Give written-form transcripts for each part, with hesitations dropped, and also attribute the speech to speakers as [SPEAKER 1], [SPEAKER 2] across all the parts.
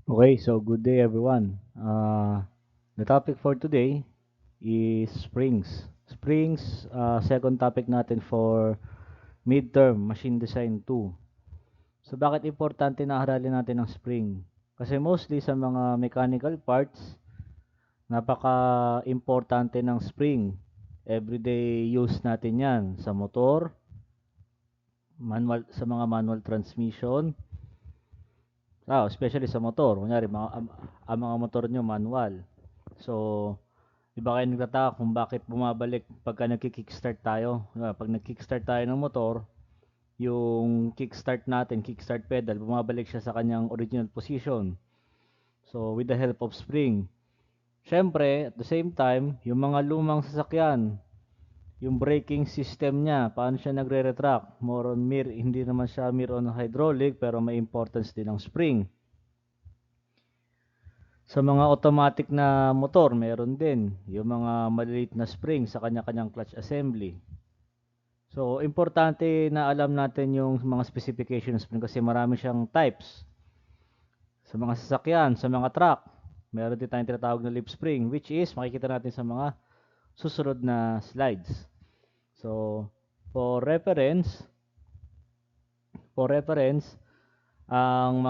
[SPEAKER 1] Okay, so good day everyone. The topic for today is springs. Springs, second topic natin for midterm machine design 2. So bakit importante na aralin natin ang spring? Kasi mostly sa mga mechanical parts, napaka-importante ng spring. Everyday use natin 'yan sa motor, manual sa mga manual transmission, especially sa motor. Kunyari, ang mga motor nyo manual. So, di ba kayo nagtataka kung bakit bumabalik pagka nagki-kickstart tayo? Pag nag-kickstart tayo ng motor, yung kickstart natin, kickstart pedal, bumabalik siya sa kanyang original position. So, with the help of spring. Siyempre, at the same time, yung mga lumang sasakyan, yung braking system niya, paano siya nagre-retract? More on hindi naman siya mere on hydraulic, pero may importance din ang spring. Sa mga automatic na motor, meron din yung mga maliliit na spring sa kanya-kanyang clutch assembly. So, importante na alam natin yung mga specifications spring kasi marami siyang types. Sa mga sasakyan, sa mga truck, meron din tayong tinatawag na lip spring which is makikita natin sa mga susunod na slides. So, for reference, for reference, ang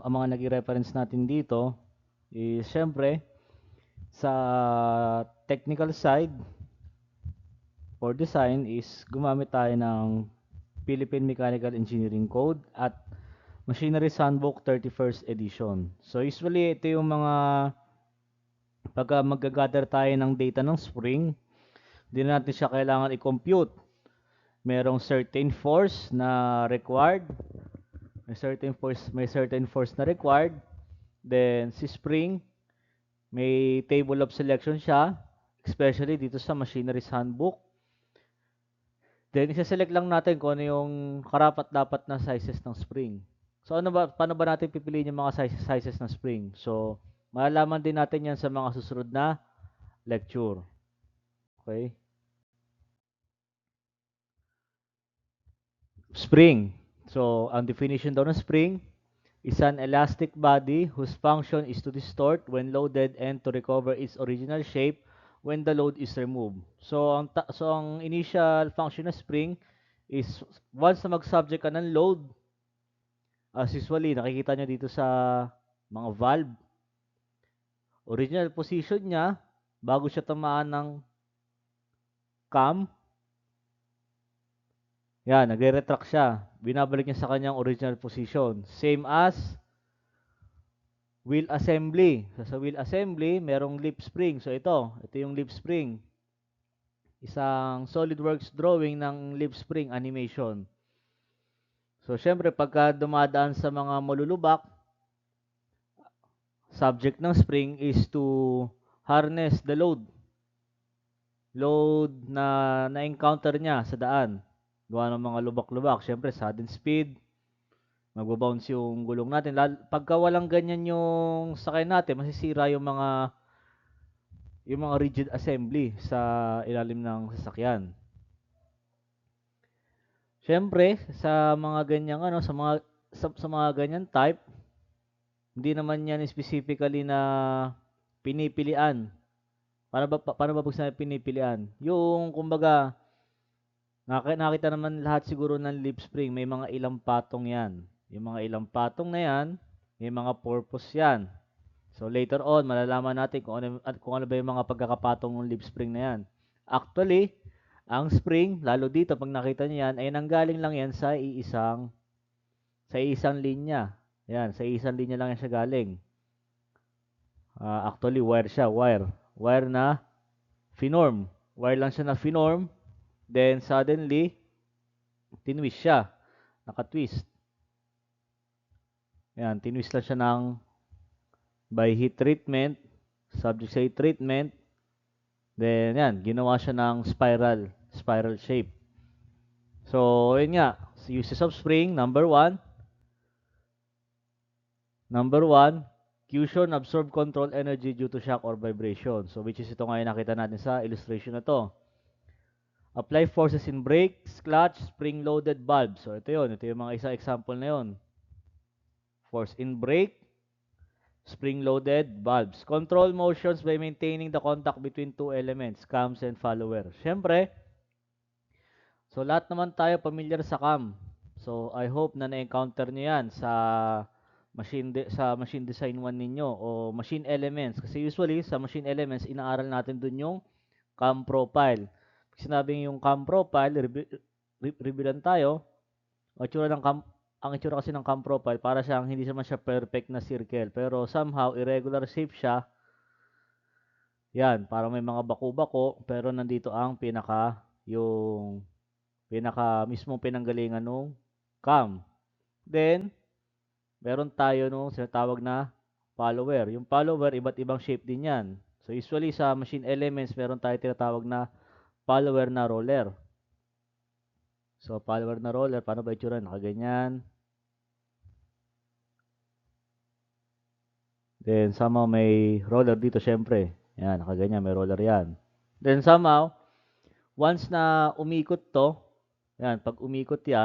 [SPEAKER 1] mga naging reference natin dito is syempre sa technical side for design is gumamit tayo ng Philippine Mechanical Engineering Code at Machinery Handbook 31st edition. So usually ito yung mga pagka mag-gather tayo ng data ng spring, hindi na natin siya kailangan i-compute. Merong certain force na required, may certain force na required. Then si spring, may table of selection siya, especially dito sa Machinery Handbook. Then, isa-select lang natin kung ano yung karapat-dapat na sizes ng spring. So, paano ba natin pipiliin yung mga sizes ng spring? So, malalaman din natin yan sa mga susunod na lecture. Okay? Spring. So, ang definition daw ng spring is an elastic body whose function is to distort when loaded and to recover its original shape when the load is removed. So, ang initial function ng spring is once na mag-subject ka ng load, as usually, nakikita nyo dito sa mga valve, original position niya, bago siya tamaan ng cam, yan, nagre-retract siya. Binabalik niya sa kanyang original position. Same as wheel assembly. So, sa wheel assembly, merong lip spring. So, ito yung lip spring. Isang SolidWorks drawing ng lip spring animation. So, syempre, pagka dumadaan sa mga malulubak, subject ng spring is to harness the load na na-encounter niya sa daan. Gawa ng mga lubak-lubak. Siyempre, sudden speed, magbabounce yung gulong natin. Pagka walang ganyan yung sakay natin, masisira yung mga rigid assembly sa ilalim ng sasakyan. Siyempre, sa mga ganyang sa mga ganyan type, hindi naman yan specifically na pinipilian. Paano ba pag sinabi pinipilian? Yung kumbaga nakita naman lahat siguro ng lip spring, may mga ilang patong yan. Yung mga ilang patong na yan, may mga purpose yan. So later on, malalaman natin kung ano ba yung mga pagkakapatong ng lip spring na yan. Actually, ang spring, lalo dito pag nakita niyo yan, ay nanggaling lang yan sa isang linya. Yan, sa isang linya lang yan siya galing. Actually, wire siya, wire. Wire na finorm. Wire lang siya na finorm. Then suddenly, tinwist siya. Naka-twist. Yan, tinwist lang siya by heat treatment. Subject sa heat treatment. Then, yan, ginawa siya ng spiral shape. So, yun nga, uses of spring, number one, fusion, absorb, control energy due to shock or vibration. So, which is ito nga yung nakita natin sa illustration na to. Apply forces in brakes, clutch, spring-loaded valve. So, ito yung mga isang example na yun. Force in brake, spring-loaded valves. Control motions by maintaining the contact between two elements, cams and follower. Siyempre, so lahat naman tayo familiar sa cam. So I hope na na-encounter nyo yan sa sa machine design 1 ninyo o machine elements. Kasi usually sa machine elements, inaaral natin dun yung cam profile. Pag sinabing yung cam profile, revealan tayo, ang itsura kasi ng cam profile, para siyang hindi naman siya perfect na circle. Pero somehow, irregular shape siya. Yan, parang may mga bako-bako, pero nandito ang mismong pinanggalingan ng cam. Then, meron tayo nung sinatawag na follower. Yung follower, iba't ibang shape din yan. So, usually sa machine elements, meron tayo tinatawag na follower na roller. So, follower na roller, paano ba itsura? Nakaganyan. Then, somehow may roller dito, syempre. Yan, nakaganyan, may roller yan. Then, somehow, once na umikot to, yan, pag umikot to,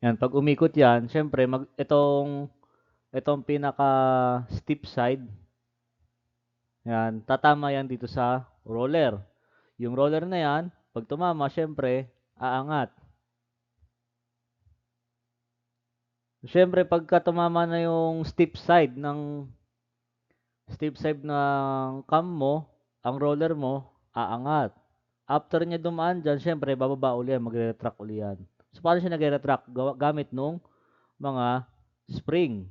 [SPEAKER 1] yan, pag umikot yan, syempre, itong pinaka steep side, yan, tatama yan dito sa roller. Yung roller na yan, pag tumama, syempre, aangat. Syempre, pagka tumama na yung steep side ng cam mo, ang roller mo, aangat. After niya dumaan dyan, syempre, bababa uli yan, magre-retract uli yan. So, paano siya nagre-retract? Gamit nung mga spring.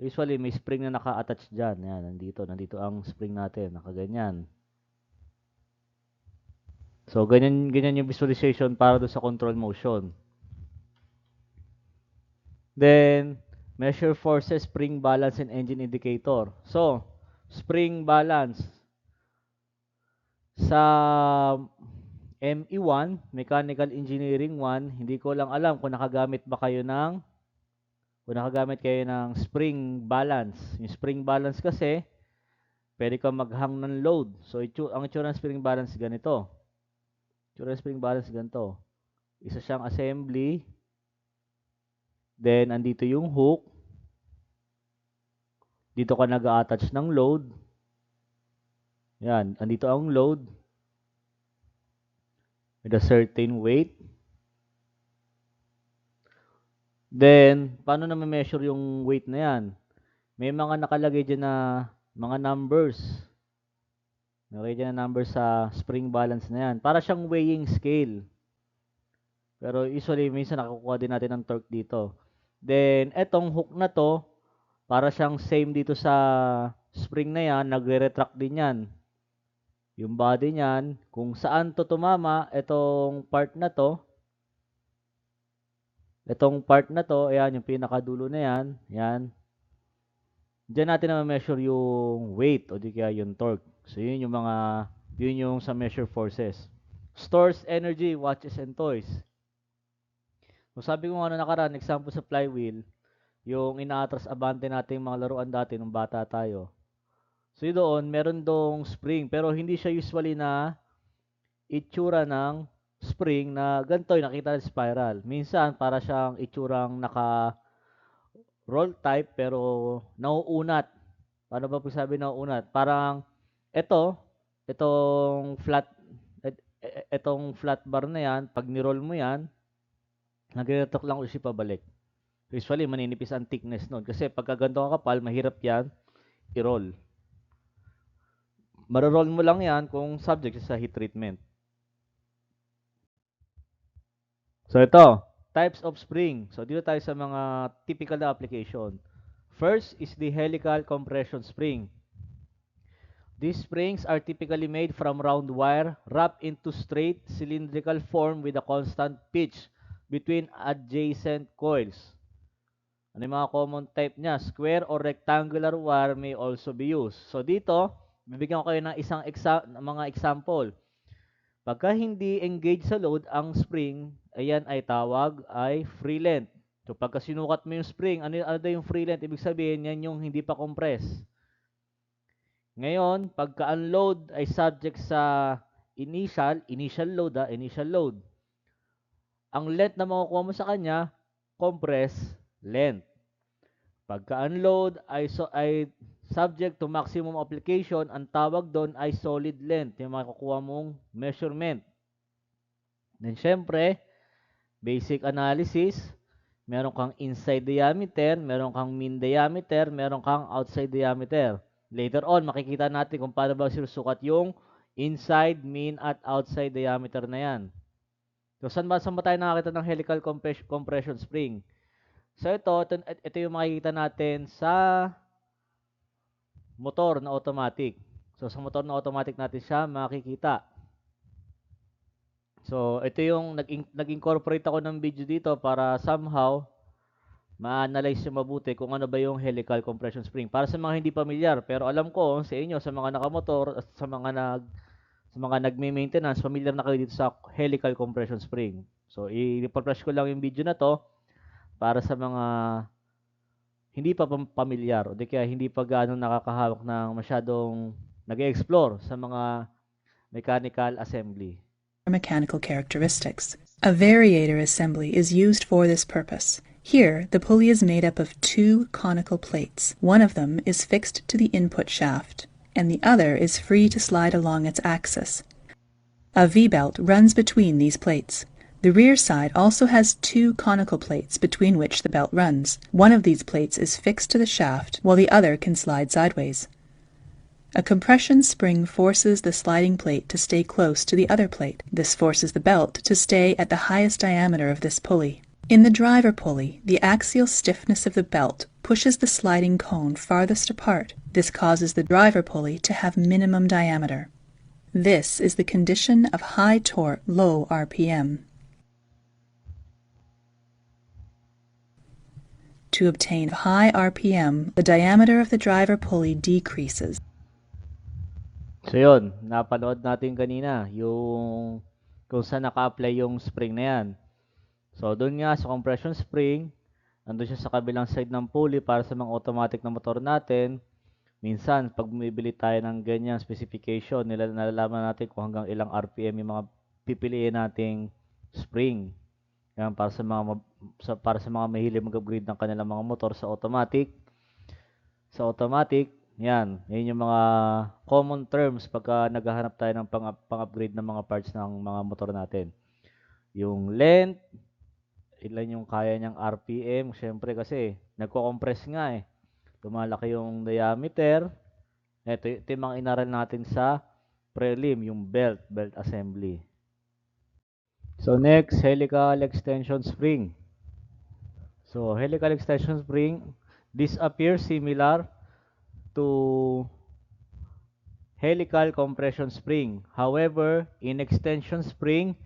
[SPEAKER 1] Usually, may spring na naka-attach dyan. Yan, nandito ang spring natin, nakaganyan. So, ganyan yung visualization para doon sa control motion. Then, measure forces, spring balance, and engine indicator. So, spring balance. Sa ME1, Mechanical Engineering 1, hindi ko lang alam kung nakagamit kayo ng spring balance. Yung spring balance kasi, pwede kang maghang ng load. So, ang itsura ng spring balance ganito. Isa siyang assembly. Then, andito yung hook. Dito ka nag-attach ng load. Yan, andito ang load. With a certain weight. Then, paano na ma-measure yung weight na yan? May mga nakalagay dyan na mga numbers. Nakalagay dyan na numbers sa spring balance na yan. Para siyang weighing scale. Pero usually, minsan nakukuha din natin ng torque dito. Then, etong hook na to, para siyang same dito sa spring na yan, nagre-retract din yan. Yung body niyan, kung saan to tumama, etong part na to, ayan, yung pinakadulo na yan, yan. Diyan natin na ma-measure yung weight o di kaya yung torque. So, yun yung sa measure forces. Stores energy, watches, and toys. So, sabi ko nga nakaraan, example sa flywheel, yung inaatras abante natin mga laruan dati nung bata tayo. So, doon, meron dong spring, pero hindi siya usually na itsura ng spring na ganito yung nakita ng spiral. Minsan, para siyang itsurang naka-roll type, pero nauunat. Paano ba sabi nauunat? Parang, itong flat bar na yan, pag ni-roll mo yan, nagre-retract lang ulit siya pabalik. Usually, maninipis ang thickness nun. Kasi pagka ganito ang kapal, mahirap yan i-roll. Maro-roll mo lang yan kung subject sa heat treatment. So ito, types of spring. So dito tayo sa mga typical na application. First is the helical compression spring. These springs are typically made from round wire wrapped into straight cylindrical form with a constant pitch between adjacent coils. Ano yung mga common type niya? Square or rectangular wire may also be used. So dito, bibigyan ko kayo ng mga example. Pagka hindi engage sa load ang spring, ayan ay free length. So pagka sinukat mo yung spring, ano yung free length? Ibig sabihin, yan yung hindi pa compress. Ngayon, pagka unload ay subject sa initial load. Ang length na makukuha mo sa kanya, compress length. Pagka-unload ay subject to maximum application, ang tawag doon ay solid length, yung makukuha mong measurement. Then syempre, basic analysis, meron kang inside diameter, meron kang mean diameter, meron kang outside diameter. Later on, makikita natin kung paano ba sinusukat yung inside, mean, at outside diameter na yan. So, saan ba tayo nakakita ng helical compression spring? So, ito yung makikita natin sa motor na automatic. So, sa motor na automatic natin siya makikita. So, ito yung nag-incorporate ako ng video dito para somehow ma-analyze yung mabuti kung ano ba yung helical compression spring. Para sa mga hindi pamilyar, pero alam ko sa inyo, sa mga nakamotor at sa mga nagme-maintenance, familiar na kayo dito sa helical compression spring. So, i-refresh ko lang yung video na to para sa mga hindi pa pamilyar o di kaya hindi pa gaano nakakahawak ng masyadong nag-explore sa mga mechanical assembly.
[SPEAKER 2] Mechanical characteristics. A variator assembly is used for this purpose. Here, the pulley is made up of two conical plates. One of them is fixed to the input shaft, and the other is free to slide along its axis. A V-belt runs between these plates. The rear side also has two conical plates between which the belt runs. One of these plates is fixed to the shaft, while the other can slide sideways. A compression spring forces the sliding plate to stay close to the other plate. This forces the belt to stay at the highest diameter of this pulley. In the driver pulley, the axial stiffness of the belt pushes the sliding cone farthest apart. This causes the driver pulley to have minimum diameter. This is the condition of high torque, low RPM. To obtain high RPM, the diameter of the driver pulley decreases.
[SPEAKER 1] So yun, napanood natin kanina yung kung saan naka-apply yung spring na yan. So doon nga sa compression spring, nandun siya sa kabilang side ng pulley para sa mga automatic na motor natin. Minsan, pag bumibili tayo ng ganyang specification, nalalaman natin kung hanggang ilang RPM yung mga pipiliin nating spring. Yan, para sa mga mahilig mag-upgrade ng kanilang mga motor sa automatic. Sa automatic, yan yung mga common terms pagka naghahanap tayo ng pang-upgrade ng mga parts ng mga motor natin. Yung length, ilan yung kaya niyang RPM, syempre kasi nagko-compress nga eh. Lumalaki yung diameter. Ito yung mga inaral natin sa prelim, yung belt assembly. So next, helical extension spring. So helical extension spring, this appears similar to helical compression spring. However, in extension spring,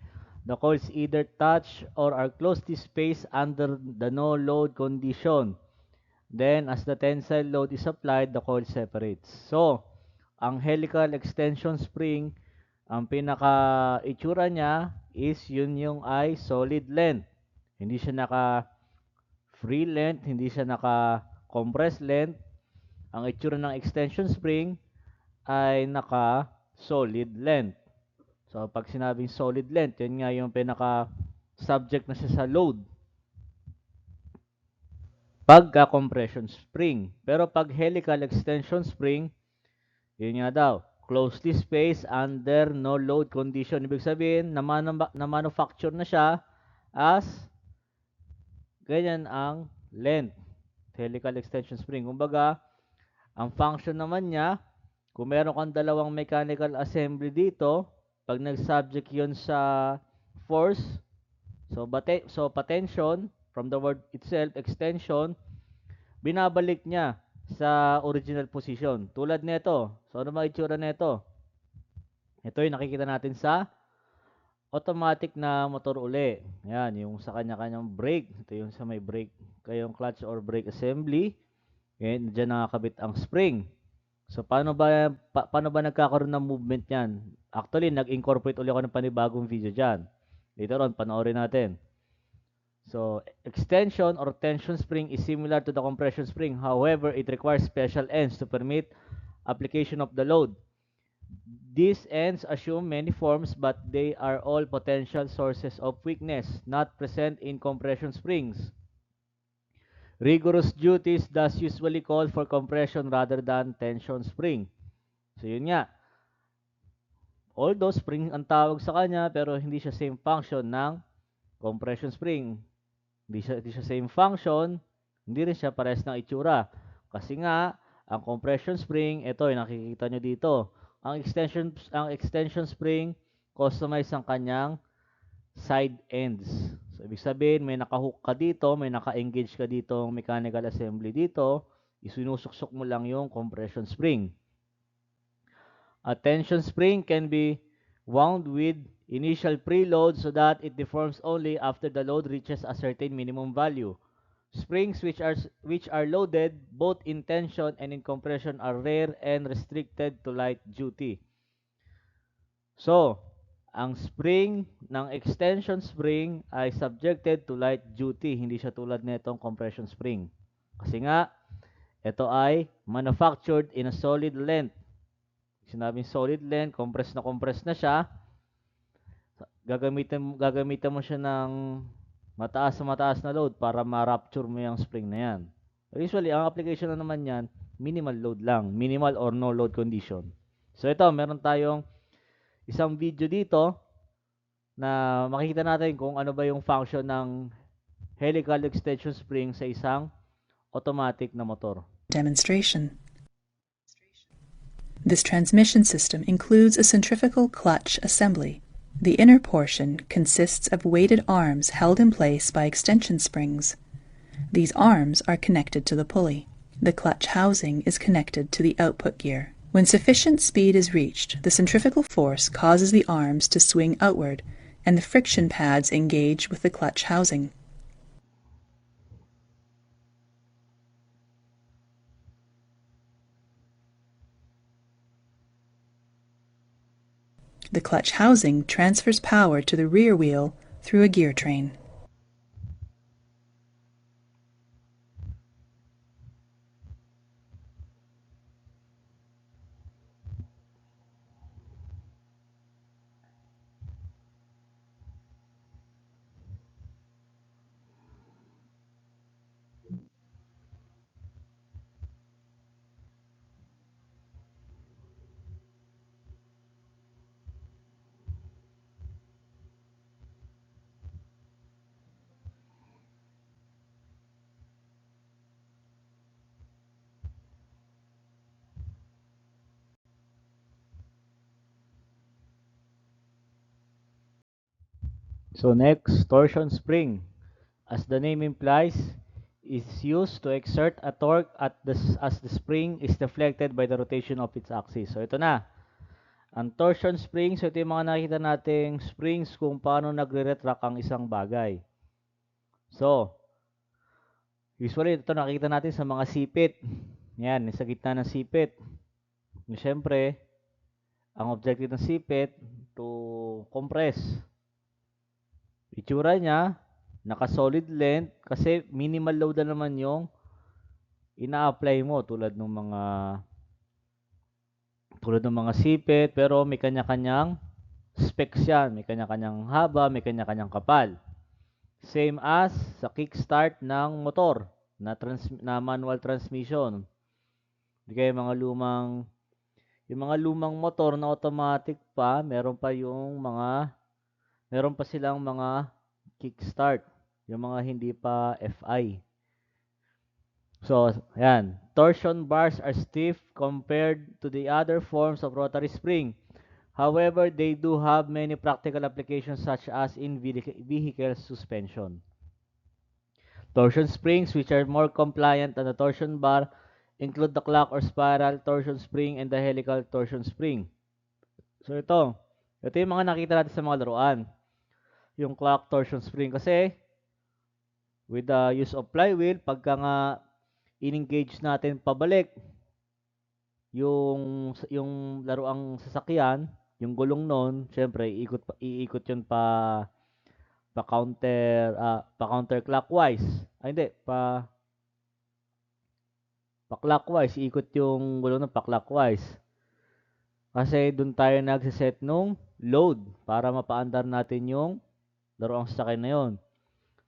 [SPEAKER 1] the coils either touch or are closely spaced under the no-load condition. Then, as the tensile load is applied, the coil separates. So, ang helical extension spring, ang pinaka-itsura niya is yun yung ay solid length. Hindi siya naka-free length, hindi siya naka-compressed length. Ang itsura ng extension spring ay naka-solid length. So, pag sinabing solid length, yun nga yung pinaka-subject na siya sa load. Pagka-compression spring. Pero pag helical extension spring, yun nga daw, closely spaced under no load condition. Ibig sabihin, na-manufacture na siya as ganyan ang length. Helical extension spring. Kumbaga, ang function naman niya, kung meron kang dalawang mechanical assembly dito, pag nag-subject yun sa force, so patension, from the word itself, extension, binabalik niya sa original position. Tulad nito. So, ano mga itsura nito? Ito yung nakikita natin sa automatic na motor uli. Yan, yung sa kanya-kanyang brake. Ito yung sa may brake, kayong clutch or brake assembly. Yan, dyan nakakabit ang spring. So, paano ba nagkakaroon ng movement yan? Actually, nag-incorporate ulit ako ng panibagong video dyan. Later on, panoorin natin. So, extension or tension spring is similar to the compression spring. However, it requires special ends to permit application of the load. These ends assume many forms, but they are all potential sources of weakness, not present in compression springs. Rigorous duties thus usually call for compression rather than tension spring. So yun nga, although spring ang tawag sa kanya, pero hindi siya same function ng compression spring. Hindi siya same function, hindi rin siya parehas ng itsura. Kasi nga, ang compression spring, ito yung nakikita nyo dito. Ang extension spring, customize ang kanyang side ends. So, ibig sabihin, may naka-hook ka dito, may naka-engage ka dito, mechanical assembly dito, isinusuksok mo lang yung compression spring. A tension spring can be wound with initial preload so that it deforms only after the load reaches a certain minimum value. Springs which are loaded both in tension and in compression are rare and restricted to light duty. So, ang spring ng extension spring ay subjected to light duty, hindi siya tulad nitong compression spring. Kasi nga, ito ay manufactured in a solid length. Sinabing solid length, compress na siya. Gagamitan mo siya ng mataas na load para ma-rupture mo yung spring na yan. Usually, ang application na naman yan, minimal load lang. Minimal or no load condition. So ito, meron tayong isang video dito na makikita natin kung ano ba yung function ng helical extension spring sa isang automatic na motor.
[SPEAKER 2] Demonstration. This transmission system includes a centrifugal clutch assembly. The inner portion consists of weighted arms held in place by extension springs. These arms are connected to the pulley. The clutch housing is connected to the output gear. When sufficient speed is reached, the centrifugal force causes the arms to swing outward, and the friction pads engage with the clutch housing. The clutch housing transfers power to the rear wheel through a gear train.
[SPEAKER 1] So next, torsion spring. As the name implies, is used to exert a torque as the spring is deflected by the rotation of its axis. So ito na. Ang torsion springs, ito yung mga nakikita nating springs kung paano nagre-retract ang isang bagay. So, usually ito nakikita natin sa mga sipit. Yan, sa gitna ng sipit. Siyempre, ang objective ng sipit to compress. Itsura niya, naka-solid length kasi minimal load na naman yung ina-apply mo tulad ng mga sipit, pero may kanya-kanyang specs yan. May kanya-kanyang haba, may kanya-kanyang kapal. Same as sa kickstart ng motor na manual transmission. Di kaya yung mga lumang motor na automatic pa, meron pa silang mga kickstart, yung mga hindi pa FI. So, ayan. Torsion bars are stiff compared to the other forms of rotary spring. However, they do have many practical applications such as in vehicle suspension. Torsion springs, which are more compliant than the torsion bar, include the clock or spiral torsion spring and the helical torsion spring. So ito yung mga nakita natin sa mga laruan. Yung clock torsion spring kasi with the use of flywheel, pagka nga in-engage natin pabalik yung laruang sasakyan, yung gulong nun, syempre iikot yun pa counterclockwise. Ay hindi, pa clockwise, iikot yung gulong ng pa clockwise. Kasi doon tayo nagsiset nung load para mapaandar natin yung laruang sasakyan na yon.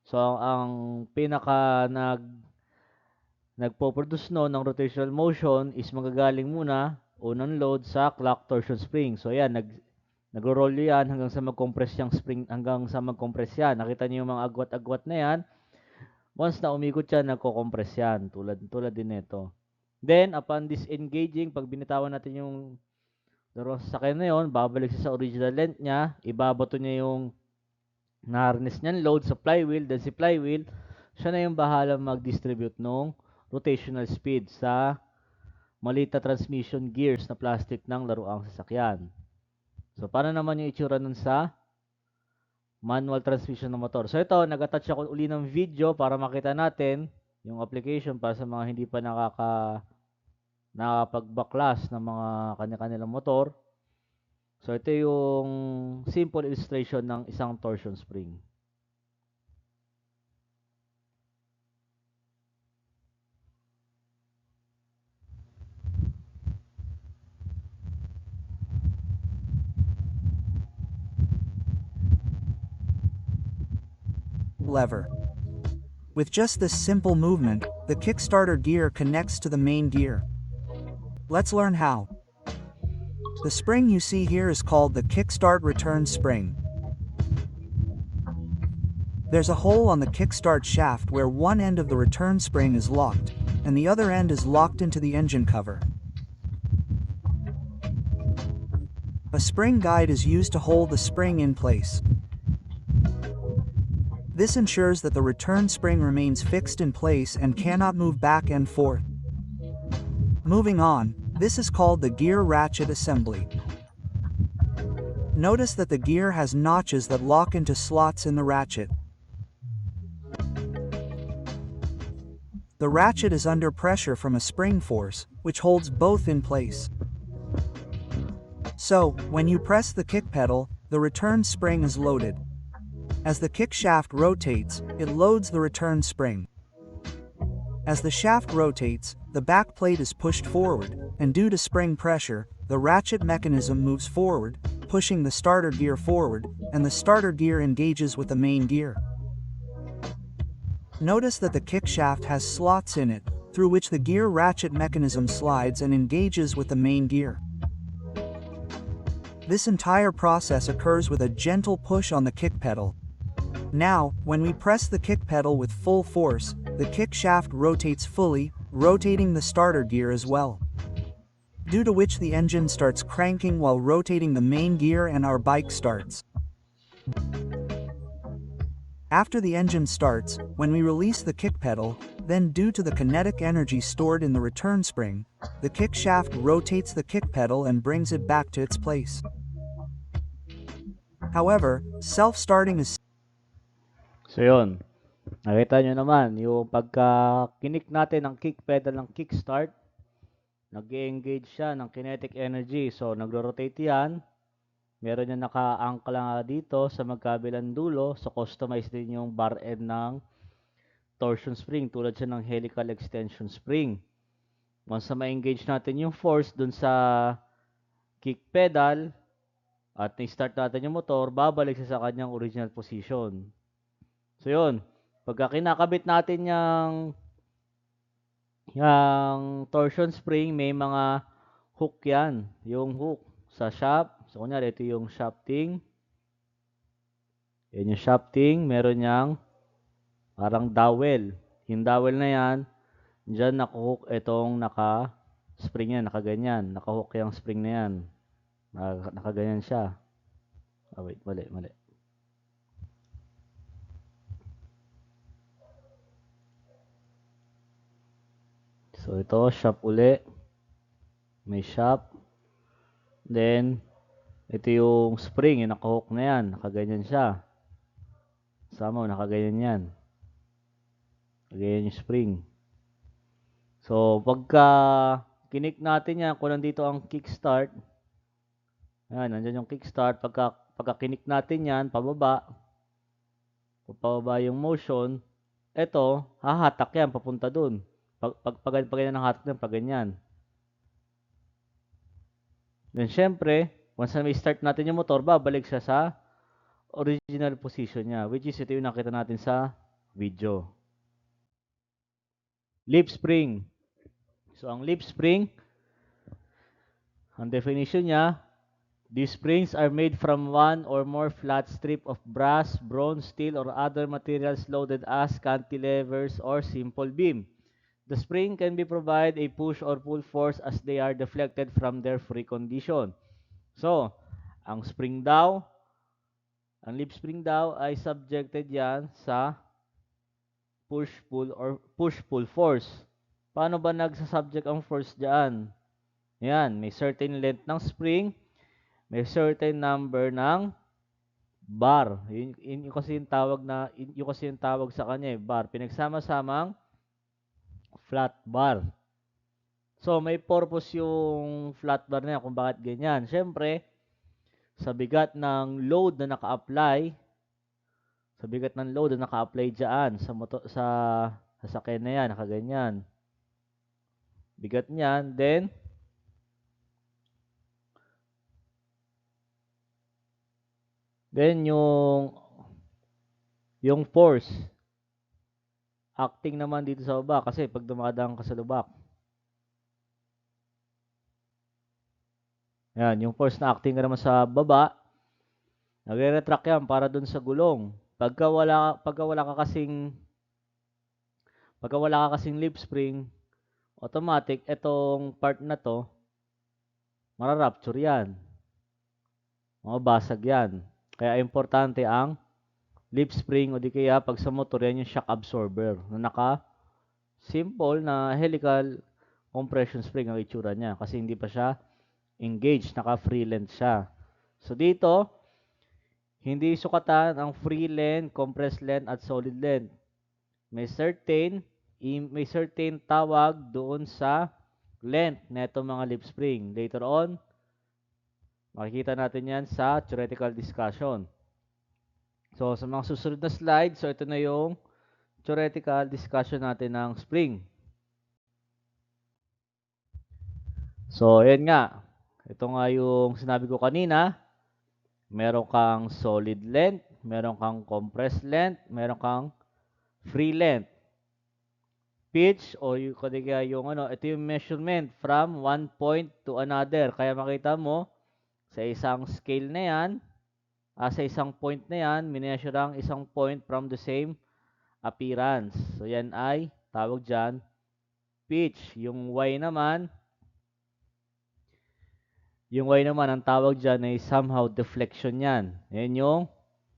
[SPEAKER 1] So, ang pinaka nagpo-produce no ng rotational motion is magagaling muna unang load sa clock torsion spring. So, yan, nagro-roll yan hanggang sa mag-compress yung spring, hanggang sa mag-compress yan. Nakita niyo yung mga agwat-agwat na yan. Once na umikot yan, nagko-compress yan. Tulad din nito. Then, upon disengaging, pag binitawan natin yung laruang sasakyan na yun, babalik siya sa original length niya, ibabato niya yung na-harness niyan load sa flywheel, then si flywheel, siya na yung bahala mag-distribute ng rotational speed sa maliit na transmission gears na plastic ng laruang sasakyan. So, paano naman yung itsura nun sa manual transmission ng motor? So, ito, nag-attach ako uli ng video para makita natin yung application para sa mga hindi pa nakapag-backlash ng mga kanya-kanilang motor. So, ito yung simple illustration ng isang torsion spring.
[SPEAKER 3] Lever. With just this simple movement, the Kickstarter gear connects to the main gear. Let's learn how. The spring you see here is called the Kickstart Return Spring. There's a hole on the kickstart shaft where one end of the return spring is locked, and the other end is locked into the engine cover. A spring guide is used to hold the spring in place. This ensures that the return spring remains fixed in place and cannot move back and forth. Moving on, this is called the gear ratchet assembly. Notice that the gear has notches that lock into slots in the ratchet. The ratchet is under pressure from a spring force, which holds both in place. So, when you press the kick pedal, the return spring is loaded. As the kick shaft rotates, it loads the return spring. As the shaft rotates, the back plate is pushed forward, and due to spring pressure, the ratchet mechanism moves forward, pushing the starter gear forward, and the starter gear engages with the main gear. Notice that the kick shaft has slots in it, through which the gear ratchet mechanism slides and engages with the main gear. This entire process occurs with a gentle push on the kick pedal. Now, when we press the kick pedal with full force, the kick shaft rotates fully, rotating the starter gear as well. Due to which the engine starts cranking while rotating the main gear and our bike starts. After the engine starts, when we release the kick pedal, then due to the kinetic energy stored in the return spring, the kick shaft rotates the kick pedal and brings it back to its place. However, self-starting is...
[SPEAKER 1] So, yun. Nakita nyo naman, yung pagka kinik natin ang kick pedal ng kickstart, nag-engage siya ng kinetic energy. So, nagro-rotate yan. Meron yung naka-angkla nga dito sa magkabilang dulo. So, customize din yung bar end ng torsion spring. Tulad siya ng helical extension spring. Once na ma-engage natin yung force dun sa kick pedal at na-start natin yung motor, babalik siya sa kanyang original position. So, yun. Pagka kinakabit natin yung torsion spring, may mga hook yan. Yung hook sa shaft. So, kunyari, ito yung shafting. Yan yung shafting. Meron yang parang dowel. Yung dowel na yan, dyan nakahook itong naka-spring yan, nakaganyan. Nakahook yung spring na yan. Nakaganyan siya. Oh, wait, mali. So, ito, shaft uli. May shaft. Then, ito yung spring, yung nakahook na yan. Nakaganyan siya. Sama, nakaganyan yan. Nakaganyan yung spring. So, pagka kinik natin yan, kung nandito ang kickstart, yan, nandyan yung kickstart. Pagka kinik natin yan, pababa yung motion, ito, hahatak yan, papunta dun. Pag ganyan ang hatak yan, pag ganyan. Then, syempre, once na may start natin yung motor, babalik siya sa original position niya, which is ito yung nakita natin sa video. Leaf spring. So, ang leaf spring, ang definition niya, these springs are made from one or more flat strip of brass, bronze, steel, or other materials loaded as cantilevers or simple beam. The spring can be provided a push or pull force as they are deflected from their free condition. So, ang spring daw, ang leaf spring daw ay subjected yan sa push-pull force. Paano ba nagsa-subject ang force diyan? Yan, may certain length ng spring, may certain number ng bar. Yun kasi yung tawag yun kasi yung tawag sa kanya bar. Pinagsama-samang flat bar. So, may purpose yung flat bar na yan kung bakit ganyan. Siyempre, sa bigat ng load na naka-apply, dyan sa sasakyan na yan, nakaganyan. Bigat niyan, then yung force acting naman dito sa baba kasi pag dumadaan ka sa lubak. Yan, yung force na acting ka naman sa baba, nagre-retract yan para dun sa gulong. Pagka wala ka kasing lip spring, automatic etong part na to mararupture yan. Mabasag yan. Kaya importante ang lip spring o di kaya pag sa motor yan yung shock absorber na simple na helical compression spring ang itsura niya kasi hindi pa siya engaged, naka-free length siya. So dito, hindi sukatan ang free length, compressed length at solid length. May certain tawag doon sa length na itong mga lip spring. Later on, makikita natin yan sa theoretical discussion. So, sa mga susunod na slide, so ito na yung theoretical discussion natin ng spring. So, ayan nga. Ito nga yung sinabi ko kanina. Meron kang solid length, meron kang compressed length, meron kang free length. Pitch o yung ito yung measurement from one point to another. Kaya makita mo sa isang scale na yan, sa isang point na yan, mineasure ang isang point from the same appearance. So yan ay tawag dyan pitch. Yung Y naman ang tawag dyan ay somehow deflection yan. Yan yung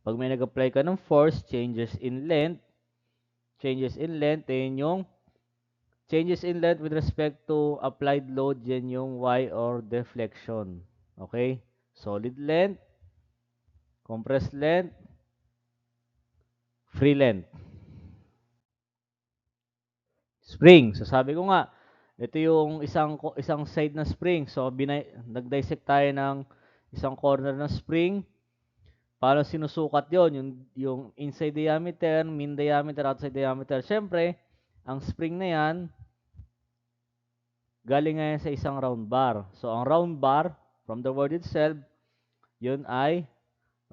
[SPEAKER 1] pag may nag-apply ka ng force, changes in length, yan yung changes in length with respect to applied load, yan yung Y or deflection. Okay? Solid length, compressed length, free length. Spring. So sabi ko nga, ito yung isang side ng spring. So nag-dissect tayo ng isang corner ng spring. Paano sinusukat yon? Yung inside diameter, mean diameter, outside diameter. Siyempre, ang spring na yan, galing nga yan sa isang round bar. So, ang round bar, from the word itself, yun ay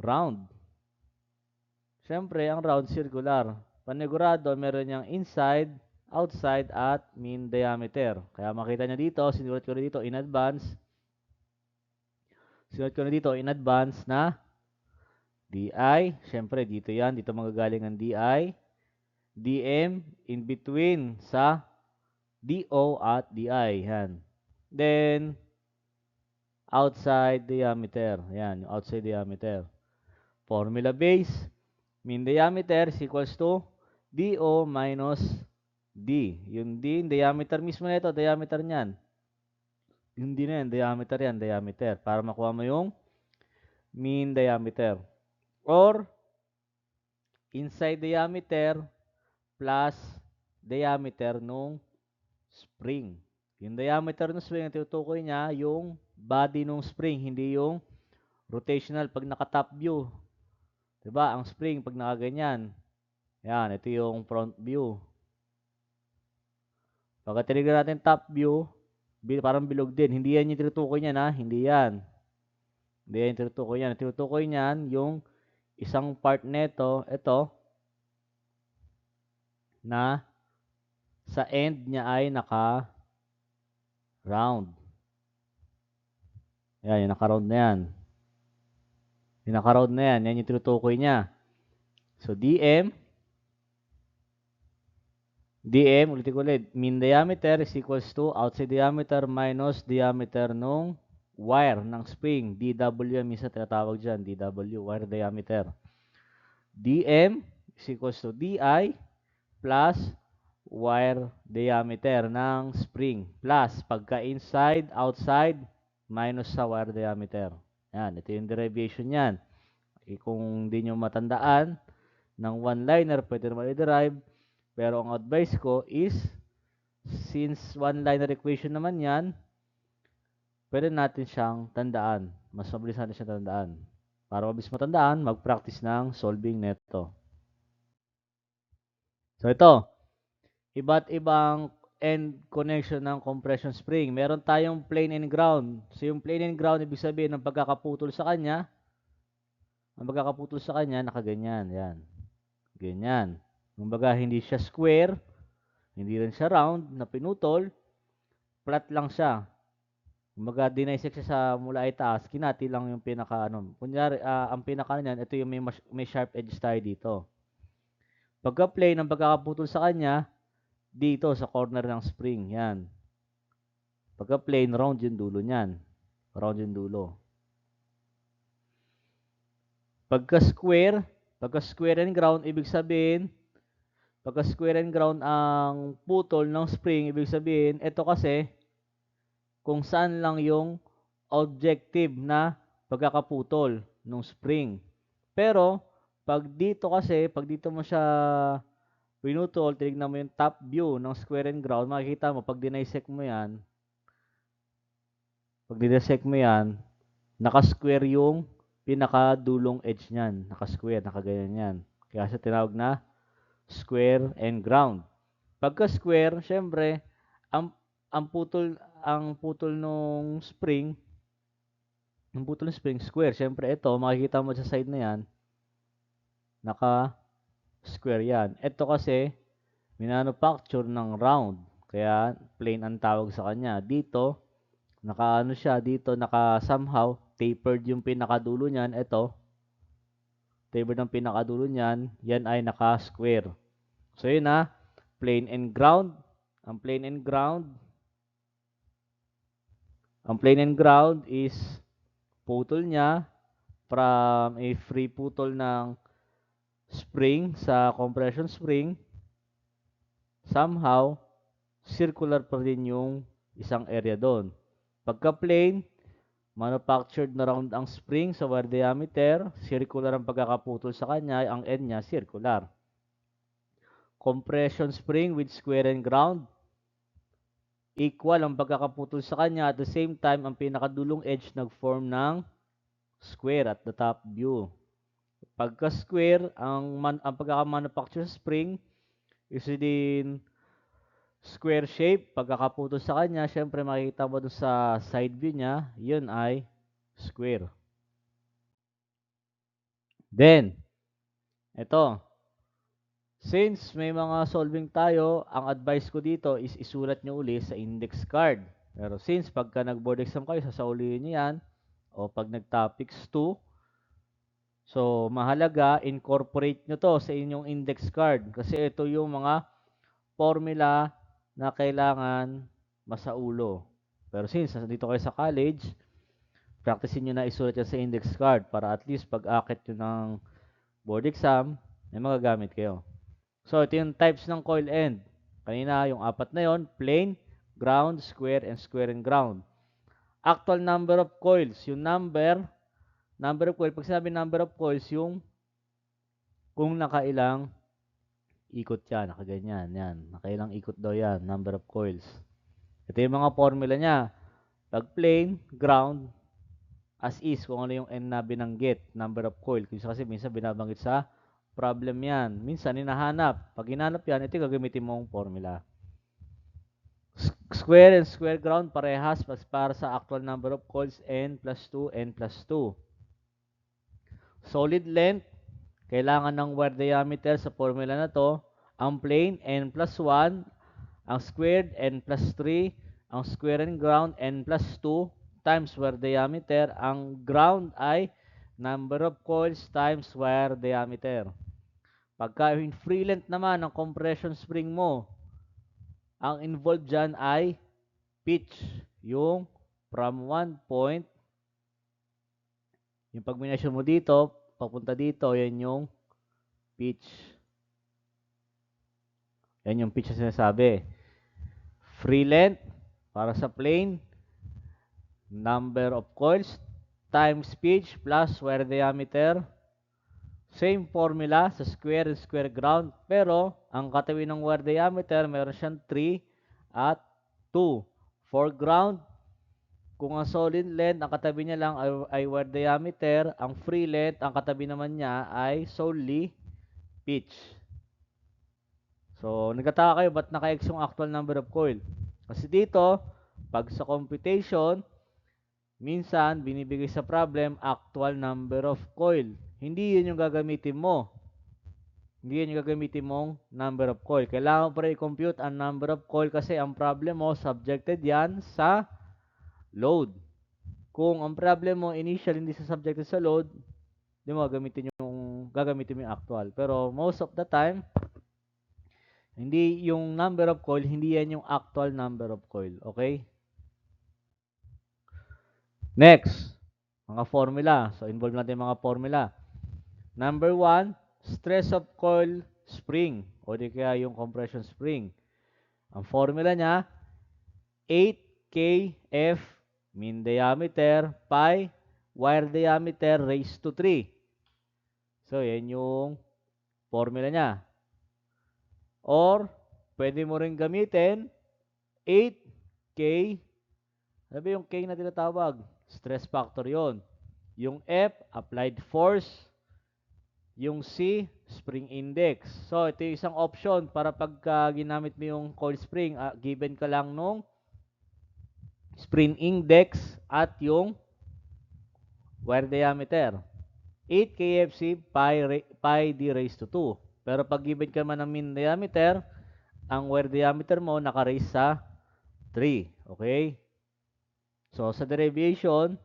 [SPEAKER 1] round. Siyempre, ang round, circular. Panigurado, meron niyang inside, outside, at mean diameter. Kaya makita niyo dito, sinulat ko na dito in advance na DI. Siyempre, dito yan. Dito magagaling ang DI. DM, in between sa DO at DI. Yan. Then, outside diameter. Yan, yung outside diameter. Formula base, mean diameter is equals to DO minus D. Yung D, yung diameter mismo na ito, diameter niyan. Yung D na yan, diameter. Para makuha mo yung mean diameter. Or, inside diameter plus diameter nung spring. Yung diameter ng spring, ang tinutukoy niya, yung body nung spring, hindi yung rotational pag naka-top view. Diba? Ang spring pag nakaganyan. Yan, ito yung front view. Pag tinignan natin top view, Parang bilog din. Hindi yan yung tinutukoy niyan, ha? Hindi yan. Hindi yan yung tinutukoy niyan. Tinutukoy niyan yung isang part nito, ito, na sa end niya ay naka-round. Yan, yung naka-round na yan. Yung naka-round na yan, yan yung tinutukoy niya. So, DM, ulitin ko ulit, mean diameter is equals to outside diameter minus diameter nung wire ng spring. DW, minsan tinatawag dyan, DW, wire diameter. DM is equals to DI plus wire diameter ng spring plus pagka inside, outside, minus sa wire diameter. Yan, ito yung derivation yan. Kung hindi nyo matandaan, ng one-liner, pwede naman i-derive. Pero ang advice ko is, since one-liner equation naman yan, pwede natin siyang tandaan. Mas mabilis natin siyang tandaan. Para mabilis matandaan, mag-practice ng solving neto. So ito, iba't ibang end connection ng compression spring. Meron tayong plane and ground. So yung plane and ground, ibig sabihin ng pagkakaputol sa kanya, nakaganyan. Yan. Ganyan. Kumbaga, hindi siya square, hindi rin siya round na pinutol, flat lang siya. Kumbaga, dinisect siya sa mula ay taas, kinati lang yung pinaka, kunyari, ang pinaka niyan, ito yung may sharp edge tayo dito. Pagka plane, ang pagkakaputol sa kanya, dito sa corner ng spring, yan. Pagka plane, round yung dulo niyan. Round yung dulo. Pagka square and ground, ibig sabihin, pagka square and ground ang putol ng spring, ibig sabihin, ito kasi, kung saan lang yung objective na pagkakaputol ng spring. Pero, pag dito mo siya pinutol, tinignan mo yung top view ng square and ground, makikita mo, pag dinisect mo yan, naka-square yung pinakadulong edge niyan. Naka-square, nakaganyan yan. Kaya siya tinawag na square and ground. Pagka square, syempre, ang putol nung spring, square. Syempre ito, makikita mo sa side na yan, naka-square yan. Ito kasi, minanufacture ng round. Kaya, plane ang tawag sa kanya. Dito, somehow, tapered yung pinakadulo niyan. Ito, tapered ang pinakadulo niyan. Yan ay naka-square. So, yun na, plane and ground. Ang plane and ground is putol niya from a free putol ng spring sa compression spring. Somehow, circular pa rin yung isang area doon. Pagka plane, manufactured na round ang spring sa wire diameter, circular ang pagkakaputol sa kanya, ang end niya circular. Compression spring with square and ground, equal ang pagkakaputol sa kanya, at the same time, ang pinakadulong edge nag-form ng square at the top view. Pagka square, ang pagkakamanufacture sa spring is din square shape. Pagkakaputol sa kanya, syempre makikita mo doon sa side view niya, yun ay square. Then, ito. Since may mga solving tayo, ang advice ko dito is isulat nyo uli sa index card. Pero since pagka nag-board exam kayo, sasaulihin nyo yan, o pag nag-topics 2, so mahalaga, incorporate nyo to sa inyong index card. Kasi ito yung mga formula na kailangan masaulo. Pero since dito kayo sa college, practicein nyo na isulat yan sa index card para at least pag akit nyo ng board exam, may magagamit kayo. So, ito yung types ng coil end. Kanina, yung apat na yon, plain, ground, square, and square and ground. Actual number of coils. Yung number of coils, pag sinabi number of coils, yung kung nakailang ikot yan, nakaganyan, yan. Nakailang ikot daw yan, number of coils. Ito yung mga formula niya. Pag plain, ground, as is, kung ano yung N na binanggit, number of coil. Kasi minsan binabanggit sa problem yan. Minsan hinahanap. Pag hinahanap yan, ito gagamitin mong formula. Square and square ground parehas para sa actual number of coils n plus 2, n plus 2. Solid length, kailangan ng wire diameter sa formula na to. Ang plane, n plus 1. Ang squared, n plus 3. Ang square and ground, n plus 2 times wire diameter. Ang ground ay number of coils times wire diameter. Pagka in free length naman ng compression spring mo, ang involved dyan ay pitch. Yung from 1 point, yung pag minasyon mo dito, papunta dito, yan yung pitch. Yan yung pitch na sinasabi. Free length, para sa plane, number of coils times pitch plus wire diameter. Same formula sa square and square ground, pero ang katabi ng wire diameter, meron siyang 3 at 2. For ground, kung ang solid length, ang katabi niya lang ay wire diameter, ang free length, ang katabi naman niya ay solely pitch. So, nagtataka kayo, ba't naka-X yung actual number of coil? Kasi dito, pag sa computation, minsan, binibigay sa problem, actual number of coil. Hindi yun yung gagamitin mo. Hindi yun yung gagamitin mong number of coil. Kailangan pa rin i-compute ang number of coil kasi ang problem mo, subjected yan sa load. Kung ang problem mo, initial, hindi sa subjected sa load, hindi mo gagamitin mo yung actual. Pero most of the time, hindi yung number of coil, hindi yan yung actual number of coil. Okay? Next, mga formula. So, involve natin mga formula. Number 1, stress of coil spring o di kaya yung compression spring. Ang formula niya, 8kF mean diameter pi wire diameter raised to 3. So, yan yung formula niya. Or, pwede mo rin gamitin 8K. Ano ba yung K na tinatawag? Stress factor yon. Yung F, applied force. Yung C, spring index. So, ito yung isang option para pagka ginamit mo yung coil spring, given ka lang nung spring index at yung wire diameter. 8 kFC pi d raised to 2. Pero pag given ka man ng mean diameter, ang wire diameter mo naka-raise sa 3. Okay? So, sa derivation,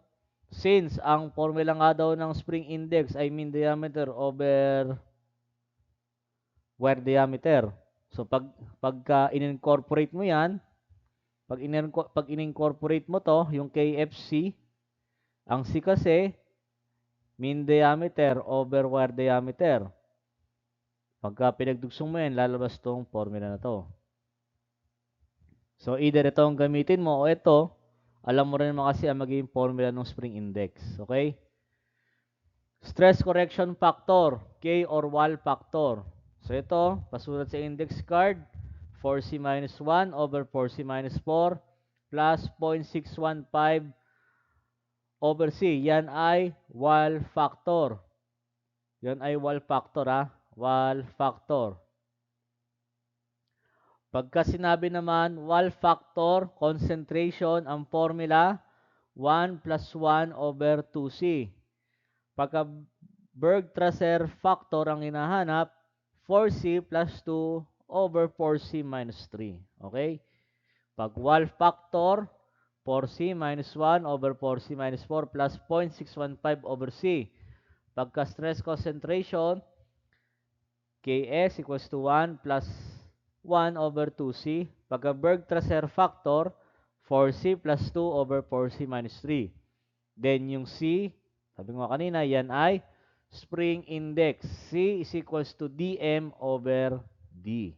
[SPEAKER 1] since ang formula nga daw ng spring index ay mean diameter over wire diameter. So, pagka in-incorporate mo yan, pag in-incorporate mo to, yung KFC, ang C kasi, mean diameter over wire diameter. Pagka pinagdugsong mo yan, lalabas tong formula na to. So, either ito ang gamitin mo o ito, alam mo rin naman kasi ang magiging formula ng spring index. Okay? Stress correction factor, K or wall factor. So, ito, pasulat sa index card, 4C minus 1 over 4C minus 4 plus 0.615 over C. Yan ay wall factor. Yan ay wall factor, ha? Wall factor. Pagka sinabi naman, wall factor, concentration, ang formula, 1 plus 1 over 2C. Pagka Berg-Trasser factor ang hinahanap, 4C plus 2 over 4C minus 3. Okay? Pag wall factor, 4C minus 1 over 4C minus 4 plus 0.615 over C. Pagka stress concentration, Ks equals to 1 plus 1 over 2C. Pagka Berg-Trasser factor, 4C plus 2 over 4C minus 3. Then yung C, sabi ko kanina, yan ay spring index. C is equals to dm over d.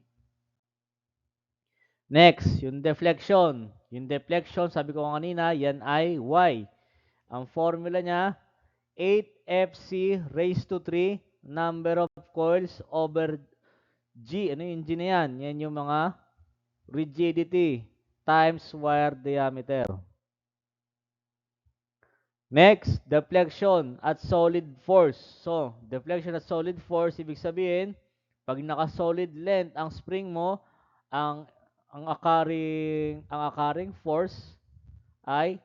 [SPEAKER 1] Next, yung deflection. Yung deflection, sabi ko kanina, yan ay y. Ang formula niya, 8fc raised to 3 number of coils over G. Ano yung G na yan? Yan yung mga rigidity times wire diameter. Next, deflection at solid force. So, deflection at solid force, ibig sabihin, pag naka-solid length ang spring mo, ang ang akaring force ay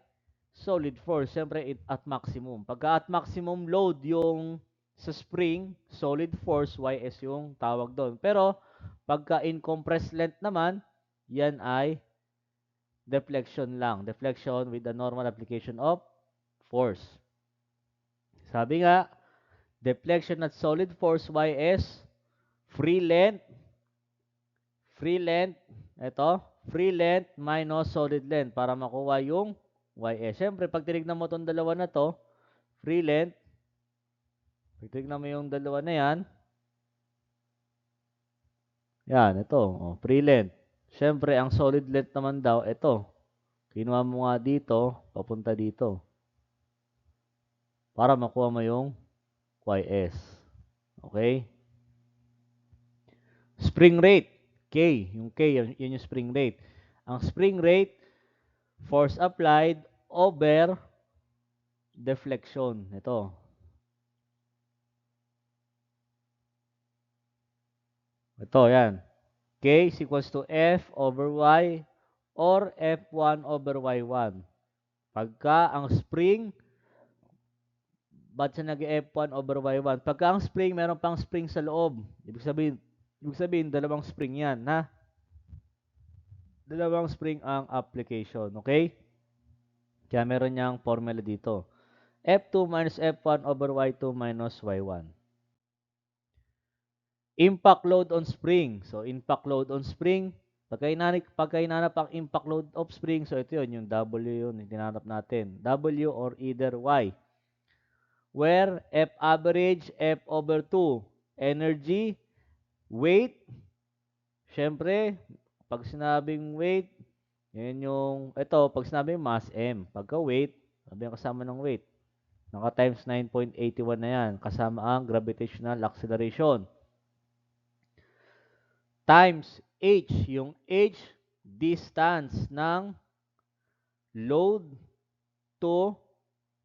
[SPEAKER 1] solid force. Siyempre, at maximum. Pagka at maximum load yung sa spring, solid force, YS yung tawag doon. Pero, pagka in compressed length naman, yan ay deflection lang. Deflection with the normal application of force. Sabi nga, deflection at solid force, YS, free length, free length minus solid length para makuha yung YS. Siyempre, pag tinignan mo itong dalawa na to, free length, pag tinignan mo yung dalawa na yan, ito, free length. Siyempre, ang solid length naman daw, ito. Kinuha mo nga dito, papunta dito. Para makuha mo yung YS. Okay? Spring rate, K. Yung K, yun yung spring rate. Ang spring rate, force applied over deflection. Ito. Ito, yan. K is equals to F over Y or F1 over Y1. Pagka ang spring, ba't siya nag-F1 over Y1? Pagka ang spring, meron pang spring sa loob. Ibig sabihin, dalawang spring yan, ha? Dalawang spring ang application, okay? Kaya meron niyang formula dito. F2 minus F1 over Y2 minus Y1. Impact load on spring. So, impact load on spring. Pagka hinanap ang impact load of spring, so ito yun, yung W yun, yung tinanap natin. W or either Y. Where F average, F over 2. Energy, weight. Siyempre, pag sinabing weight, yan yung, ito, pag sinabing mass, M. Pagka weight, sabi yung kasama ng weight. Naka times 9.81 na yan, kasama ang gravitational acceleration. Times H, yung H, distance ng load to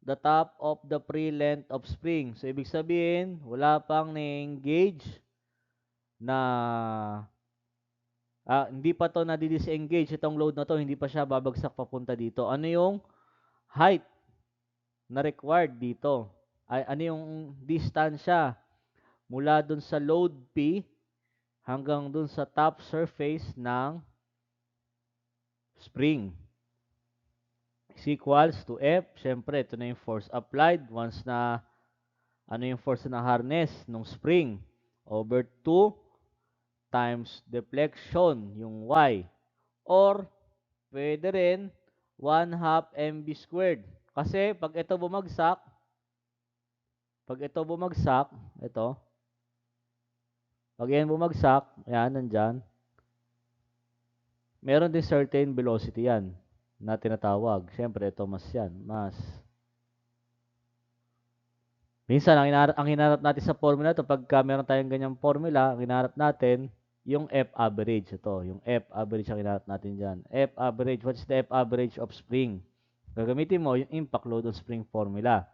[SPEAKER 1] the top of the free length of spring. So, ibig sabihin, wala pang na-engage na hindi pa to na-disengage itong load na to, hindi pa siya babagsak papunta dito. Ano yung height na required dito? Ano yung distansya mula dun sa load P hanggang dun sa top surface ng spring? Is equals to F. Siyempre, ito na yung force applied once na ano yung force na harness ng spring over 2 times deflection, yung Y. Or, pwede rin 1/2 mv squared. Kasi, pag ito bumagsak, ito, pag yan bumagsak, yan, nandyan, meron din certain velocity yan na tinatawag. Siyempre, ito mas yan, mas. Minsan, ang hinarap natin sa formula ito, pagka meron tayong ganyang formula, ang hinarap natin, yung F average. Ito, yung F average ang hinarap natin dyan. F average, what's the F average of spring? Gagamitin mo yung impact load on spring formula.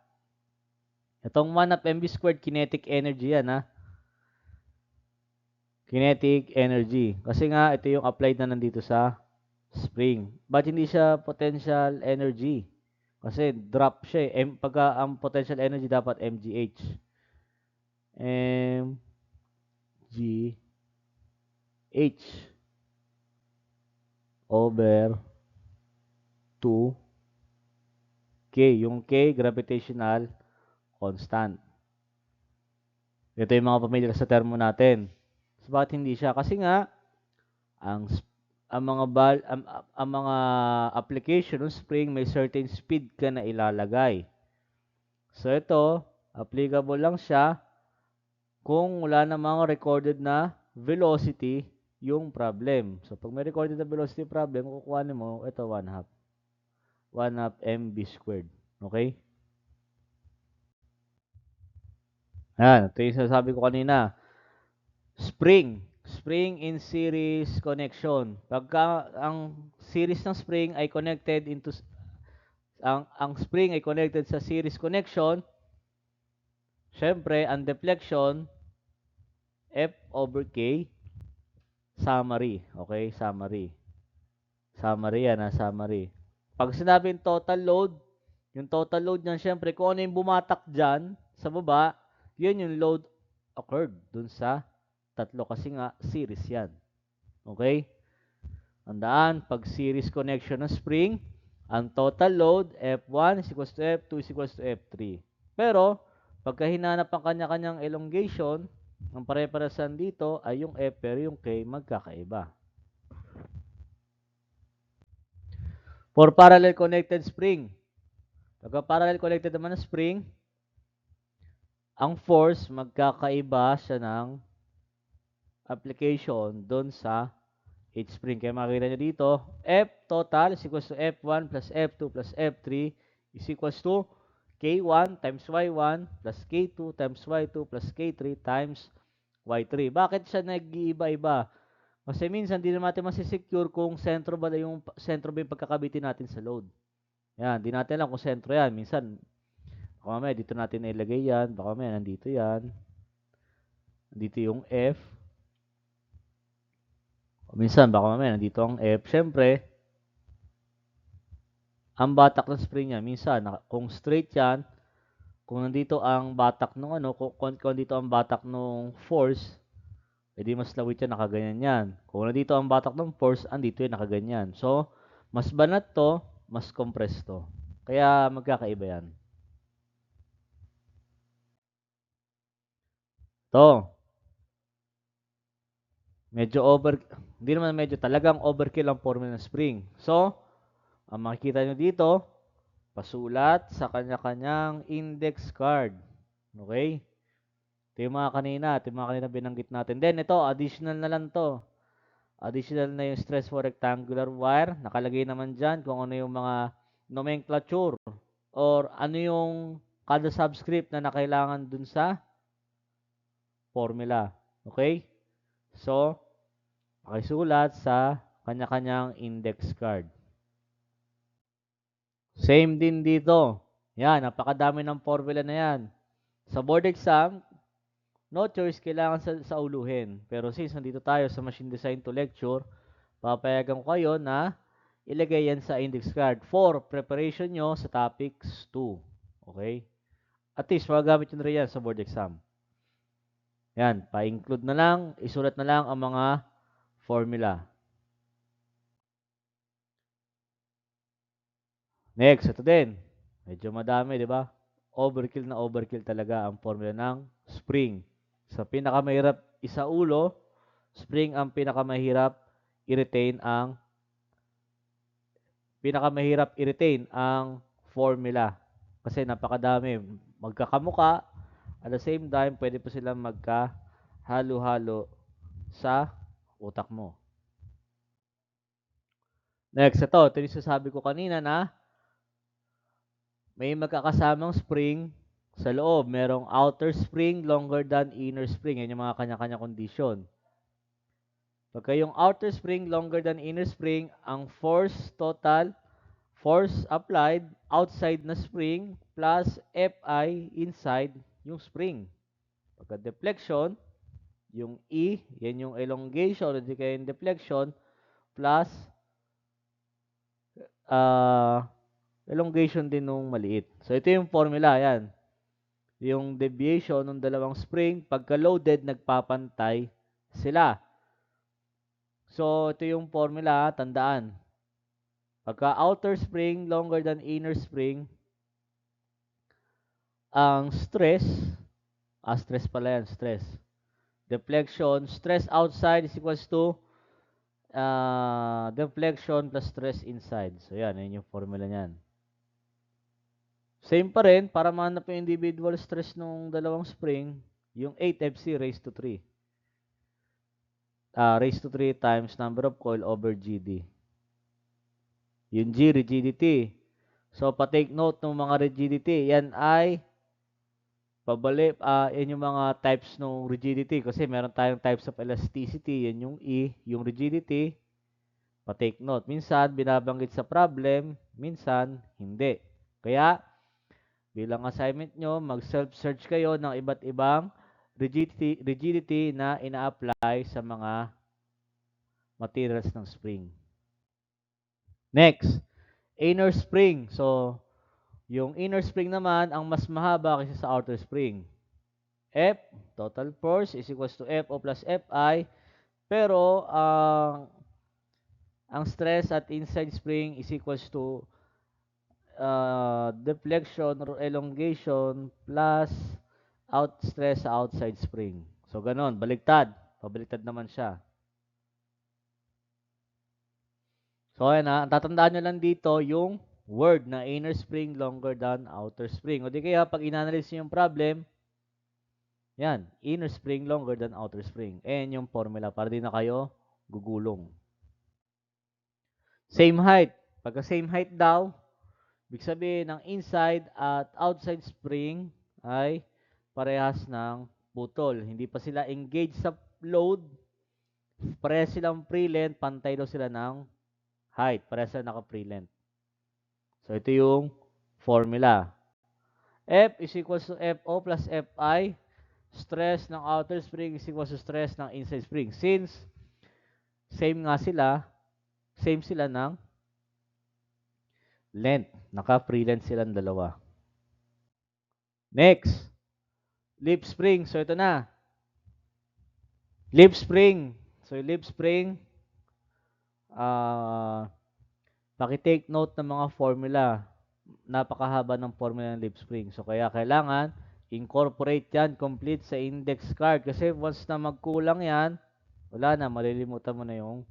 [SPEAKER 1] Itong 1/2 mv squared kinetic energy yan, ha? Kinetic energy. Kasi nga, ito yung applied na nandito sa spring. Ba't hindi siya potential energy? Kasi drop siya eh. Pagka ang potential energy dapat mgh. mgh over 2k. Yung k, gravitational constant. Ito yung mga pamilyar sa termo natin. So, bakit hindi siya? Kasi nga, ang mga application ng spring may certain speed ka na ilalagay. So, ito, applicable lang siya kung wala namang recorded na velocity yung problem. So, pag may recorded na velocity problem, kukuhanin mo, ito 1/2. 1/2 mv squared. Okay? Ayan, ito yung sasabi ko kanina. Spring in series connection. Pagka ang series ng spring ay connected into ang spring ay connected sa series connection, syempre ang deflection F over K summary, okay? Summary. Summary yan, summary. Pag sinabing total load, yung total load niyan, syempre, kung ano yung bumatak dyan sa baba, yun yung load occurred dun sa tatlo kasi nga series yan. Okay? Tandaan, pag series connection ng spring, ang total load F1 is equals to F2 is equals to F3. Pero, pagka hinanap ang kanya-kanyang elongation, ang pare-paresan dito ay yung F pero yung K magkakaiba. For parallel connected spring, pagka parallel connected naman na spring, ang force magkakaiba siya ng application doon sa each spring. Kaya makikita nyo dito, F total is equals to F1 plus F2 plus F3 is equals to K1 times Y1 plus K2 times Y2 plus K3 times Y3. Bakit siya nag-iiba-iba? Kasi minsan hindi natin masisecure kung sentro ba yung pagkakabitin natin sa load. Yan, di natin alam kung sentro yan. Minsan, baka mamaya dito natin ilagay yan. Baka mamaya nandito yan. Dito yung F. Minsan, baka mamaya nandito ang F. Siyempre, ang batak ng spring niya, minsan, kung straight yan, kung nandito ang batak ng kung nandito ang batak ng force, edi mas lawit yan, nakaganyan yan. Kung nandito ang batak ng force, andito yan, nakaganyan. So, mas banat to, mas compressed to. Kaya magkakaiba yan. To. Hindi naman medyo, talagang overkill ang formula ng spring. So, ang makikita nyo dito, pasulat sa kanya-kanyang index card. Okay? Ito yung mga kanina binanggit natin. Then, ito, additional na lang to. Additional na yung stress for rectangular wire. Nakalagay naman dyan kung ano yung mga nomenclature or ano yung kada subscript na nakailangan dun sa formula. Okay? So, pakisulat sa kanya-kanyang index card. Same din dito. Yan, napakadami ng formula na yan. Sa board exam, no choice, kailangan sa uluhin. Pero since nandito tayo sa Machine Design to Lecture, papayagan ko kayo na ilagay yan sa index card for preparation nyo sa topics 2. Okay? At least, magagamit nyo na rin yan sa board exam. Yan, pa-include na lang, isulat na lang ang mga formula. Next, ito din. Medyo madami, di ba? Overkill na overkill talaga ang formula ng spring. Sa pinakamahirap isaulo, spring ang pinakamahirap i-retain ang formula. Kasi napakadami. Magkakamuka, at the same time, pwede pa silang magkahalo-halo sa utak mo. Next, ito yung sasabi ko kanina na may magkakasamang spring sa loob. Merong outer spring longer than inner spring. Yan yung mga kanya-kanya condition. Pagka yung outer spring longer than inner spring, ang force applied outside na spring plus Fi inside yung spring. Pagka deflection, yung E, yan yung elongation, hindi kaya yung deflection, plus elongation din nung maliit. So, ito yung formula, yan. Yung deviation ng dalawang spring, pagka loaded, nagpapantay sila. So, ito yung formula, tandaan. Pagka outer spring longer than inner spring, ang stress pala yan, stress. Deflection, stress outside is equals to deflection plus stress inside. So, yan yung formula niyan. Same pa rin, para mahanap yung individual stress ng dalawang spring, yung 8Fc raised to 3. Raised to 3 times number of coil over GD. Yung G, rigidity. So, pa-take note ng mga rigidity. Yan ay pabalik, yan yung mga types ng rigidity. Kasi meron tayong types of elasticity. Yan yung E, yung rigidity. Pa-take note. Minsan, binabanggit sa problem. Minsan, hindi. Kaya, bilang assignment nyo, mag-self-search kayo ng iba't ibang rigidity na ina-apply sa mga materials ng spring. Next, inner spring. So, yung inner spring naman, ang mas mahaba kaysa sa outer spring. F, total force, is equals to FO plus FI. Pero, ang stress at inside spring is equals to deflection or elongation plus out stress sa outside spring. So, ganon. Baliktad. Pabaliktad naman siya. So, ayan na. Tatandaan nyo lang dito yung word na inner spring longer than outer spring. O di kaya, pag inanalyze nyo yung problem, yan, inner spring longer than outer spring. Ayan yung formula para di na kayo gugulong. Same height. Pagka same height daw, ibig sabihin ng inside at outside spring ay parehas ng putol. Hindi pa sila engaged sa load. Parehas silang free length. Pantay daw sila ng height. Parehas sila naka-free length. So, ito yung formula. F is equals to FO plus FI. Stress ng outer spring is equals to stress ng inside spring. Since same nga sila, same sila ng length. Naka-free length silang dalawa. Next, lip spring. So, ito na. Lip spring. So, lip spring, paki-take note ng mga formula. Napakahaba ng formula ng lip spring. So, kaya kailangan incorporate yan complete sa index card. Kasi once na magkulang yan, wala na, malilimutan mo na yung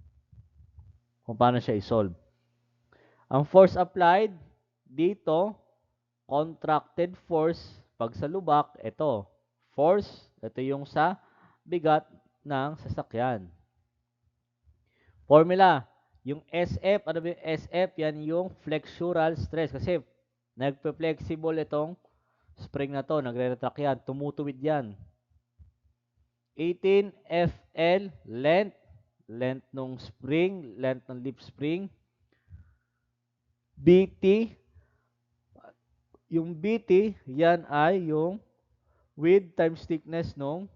[SPEAKER 1] kung paano siya i-solve. Ang force applied dito, contracted force, pag sa lubak, ito, force, ito yung sa bigat ng sasakyan. Formula, yung SF, ano ba yung SF? Yan yung flexural stress. Kasi nagpe-flexible itong spring na to, nagre-retract yan, tumutuwid yan. 18 FL, length ng spring, length ng lip spring. BT, yung BT, yan ay yung width times thickness ng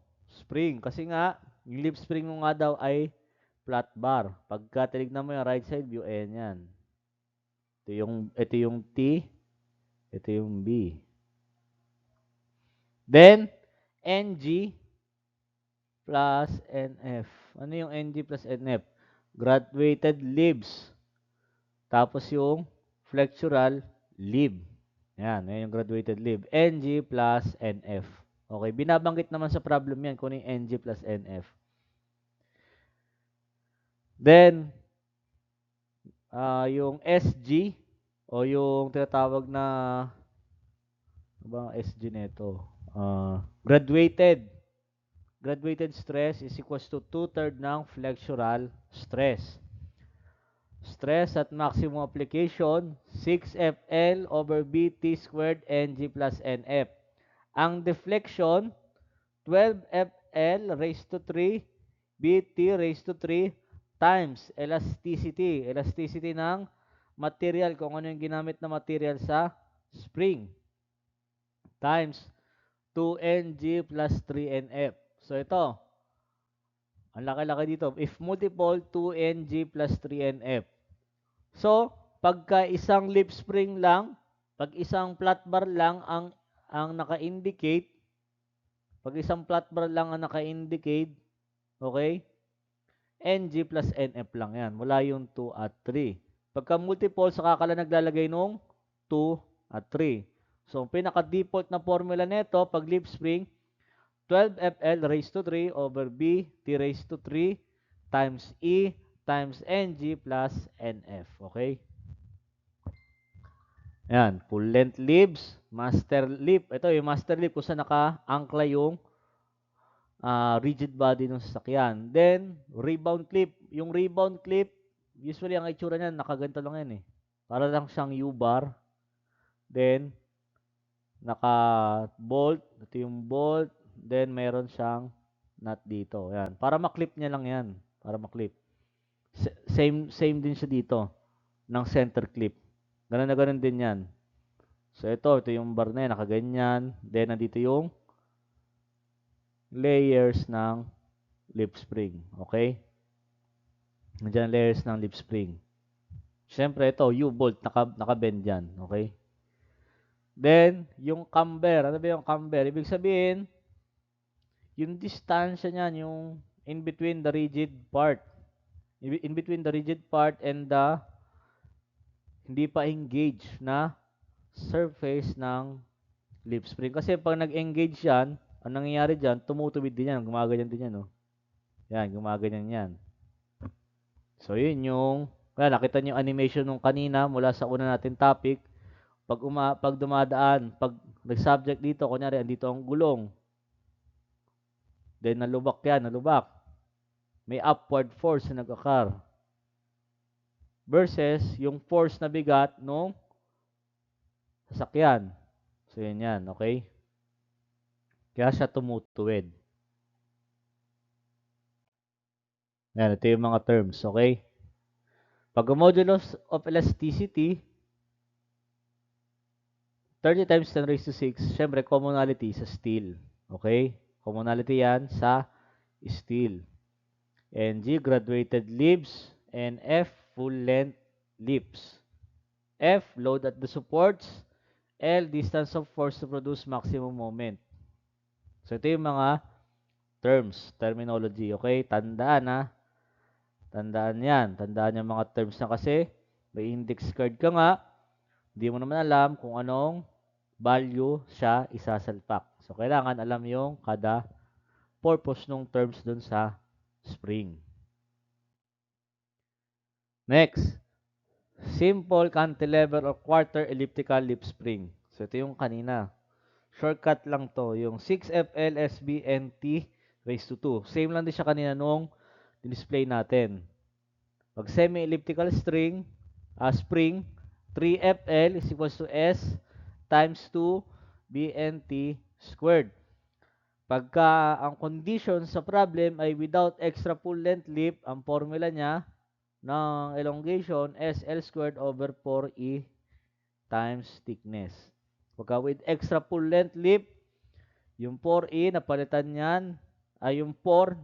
[SPEAKER 1] spring. Kasi nga, yung lip spring mo nga daw ay flat bar. Pagka tinignan mo yung right side view, ayan yan. Ito yung T, ito yung B. Then, NG plus NF. Ano yung NG plus NF? Graduated leaves. Tapos yung flexural leaf. Yan yung graduated leaf. NG plus NF. Okay, binabanggit naman sa problem yan kung ano yung NG plus NF. Then, yung SG o yung tinatawag na ano ba ang SG nito? Graduated stress is equals to 2/3 ng flexural stress. Stress at maximum application, 6FL over BT squared NG plus NF. Ang deflection, 12FL raised to 3 BT raised to 3 times elasticity. Elasticity ng material, kung ano yung ginamit na material sa spring. Times 2NG plus 3NF. So ito, ang laki-laki dito. If multiple, 2NG plus 3NF. So, pagka isang lip spring lang, pag isang flat bar lang ang naka-indicate, pag isang flat bar lang ang naka-indicate, okay? NG plus NF lang yan. Wala yung 2 at 3. Pagka multiple, saka ka lang naglalagay nung 2 at 3. So, pinaka-default na formula nito, pag lip spring, 12FL raised to 3 over B T raised to 3 times E times NG plus NF. Okay? Yan. Full length leaves, master leaf. Ito yung master leaf kung saan naka-angkla yung rigid body ng sasakyan. Then, rebound clip. Yung rebound clip, usually ang itsura niyan, nakaganto lang yan eh. Para lang siyang U-bar. Then, naka-bolt. Ito yung bolt. Then, meron siyang nut dito. Yan. Para maklip niya lang yan. Para maklip. Same din siya dito. Ng center clip. Ganun na ganun din yan. So, ito yung bar na yan. Nakaganyan. Then, nandito yung layers ng lip spring. Okay? Nandiyan layers ng lip spring. Siyempre, ito, U-bolt, naka-bend yan. Okay? Then, yung camber. Ano ba yung camber? Ibig sabihin, yung distansya niyan, yung in between the rigid part. In between the rigid part and the hindi pa engage na surface ng lip spring. Kasi pag nag-engage yan, ang nangyayari dyan, tumutuwid din yan. Gumaganyan din yan, no? Yan, gumaganyan yan. So, yun yung, kaya nakita niyo yung animation nung kanina mula sa una natin topic. Pag dumadaan, pag nag-subject dito, kunyari, andito ang gulong. Then, nalubak yan, nalubak. May upward force na nag-occur. Versus, yung force na bigat nung sasakyan. So, yan, okay? Kaya siya tumutuwid. Yan, ito yung mga terms, okay? Pag modulus of elasticity, 30 times 10 raised to 6, syempre, commonality sa steel. Okay? Commonality yan sa steel. And G, graduated leaves. And F, full length leaves. F, load at the supports. L, distance of force to produce maximum moment. So, ito yung mga terms, terminology. Okay? Tandaan ha. Tandaan yan. Tandaan yung mga terms na kasi may index card ka nga. Hindi mo naman alam kung anong value siya isasalpak. So, kailangan alam yung kada purpose ng terms dun sa spring. Next, simple cantilever or quarter elliptical lip spring. So, ito yung kanina. Shortcut lang to. Yung 6FL SBNT raised to 2. Same lang din siya kanina nung display natin. Pag semi-elliptical spring, 3FL is equals to S times 2 BNT squared. Pagka ang condition sa problem ay without extra full length lip, ang formula niya ng elongation SL squared over 4E times thickness. Pagka with extra full length lip, yung 4E napalitan niyan ay yung 4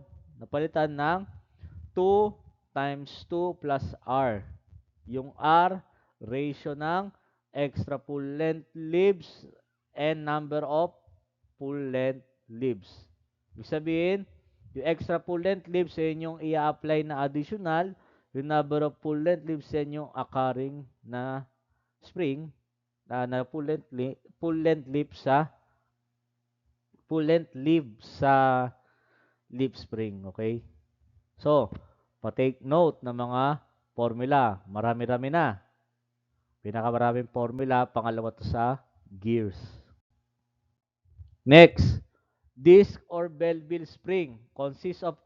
[SPEAKER 1] napalitan ng 2 times 2 plus R. Yung R, ratio ng extra full length leaves and number of full length leaves. Ibig sabihin, yung extra full length leaves yan yung i-apply na additional, yung number of full length leaves yan yung occurring na spring na full length leaf sa leaf spring, okay? So, pa-take note ng mga formula. Marami-rami na. Pinakamaraming formula, pangalawa to sa gears. Next, disc or bell-bill spring consists of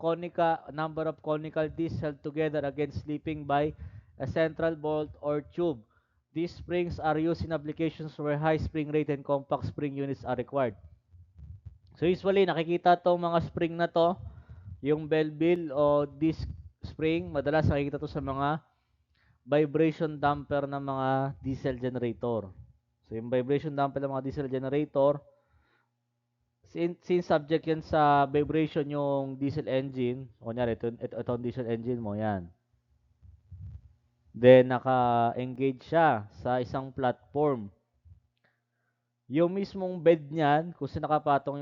[SPEAKER 1] number of conical discs held together against slipping by a central bolt or tube. These springs are used in applications where high spring rate and compact spring units are required. So usually, nakikita itong mga spring na to, yung bell-bill o disc spring, madalas nakikita to sa mga vibration damper ng mga diesel generator. So, yung vibration damper ng mga diesel generator, since subject yan sa vibration yung diesel engine, kunyari, ito ang diesel engine mo, yan. Then, naka-engage siya sa isang platform. Yung mismong bed niyan, kung saan nakapatong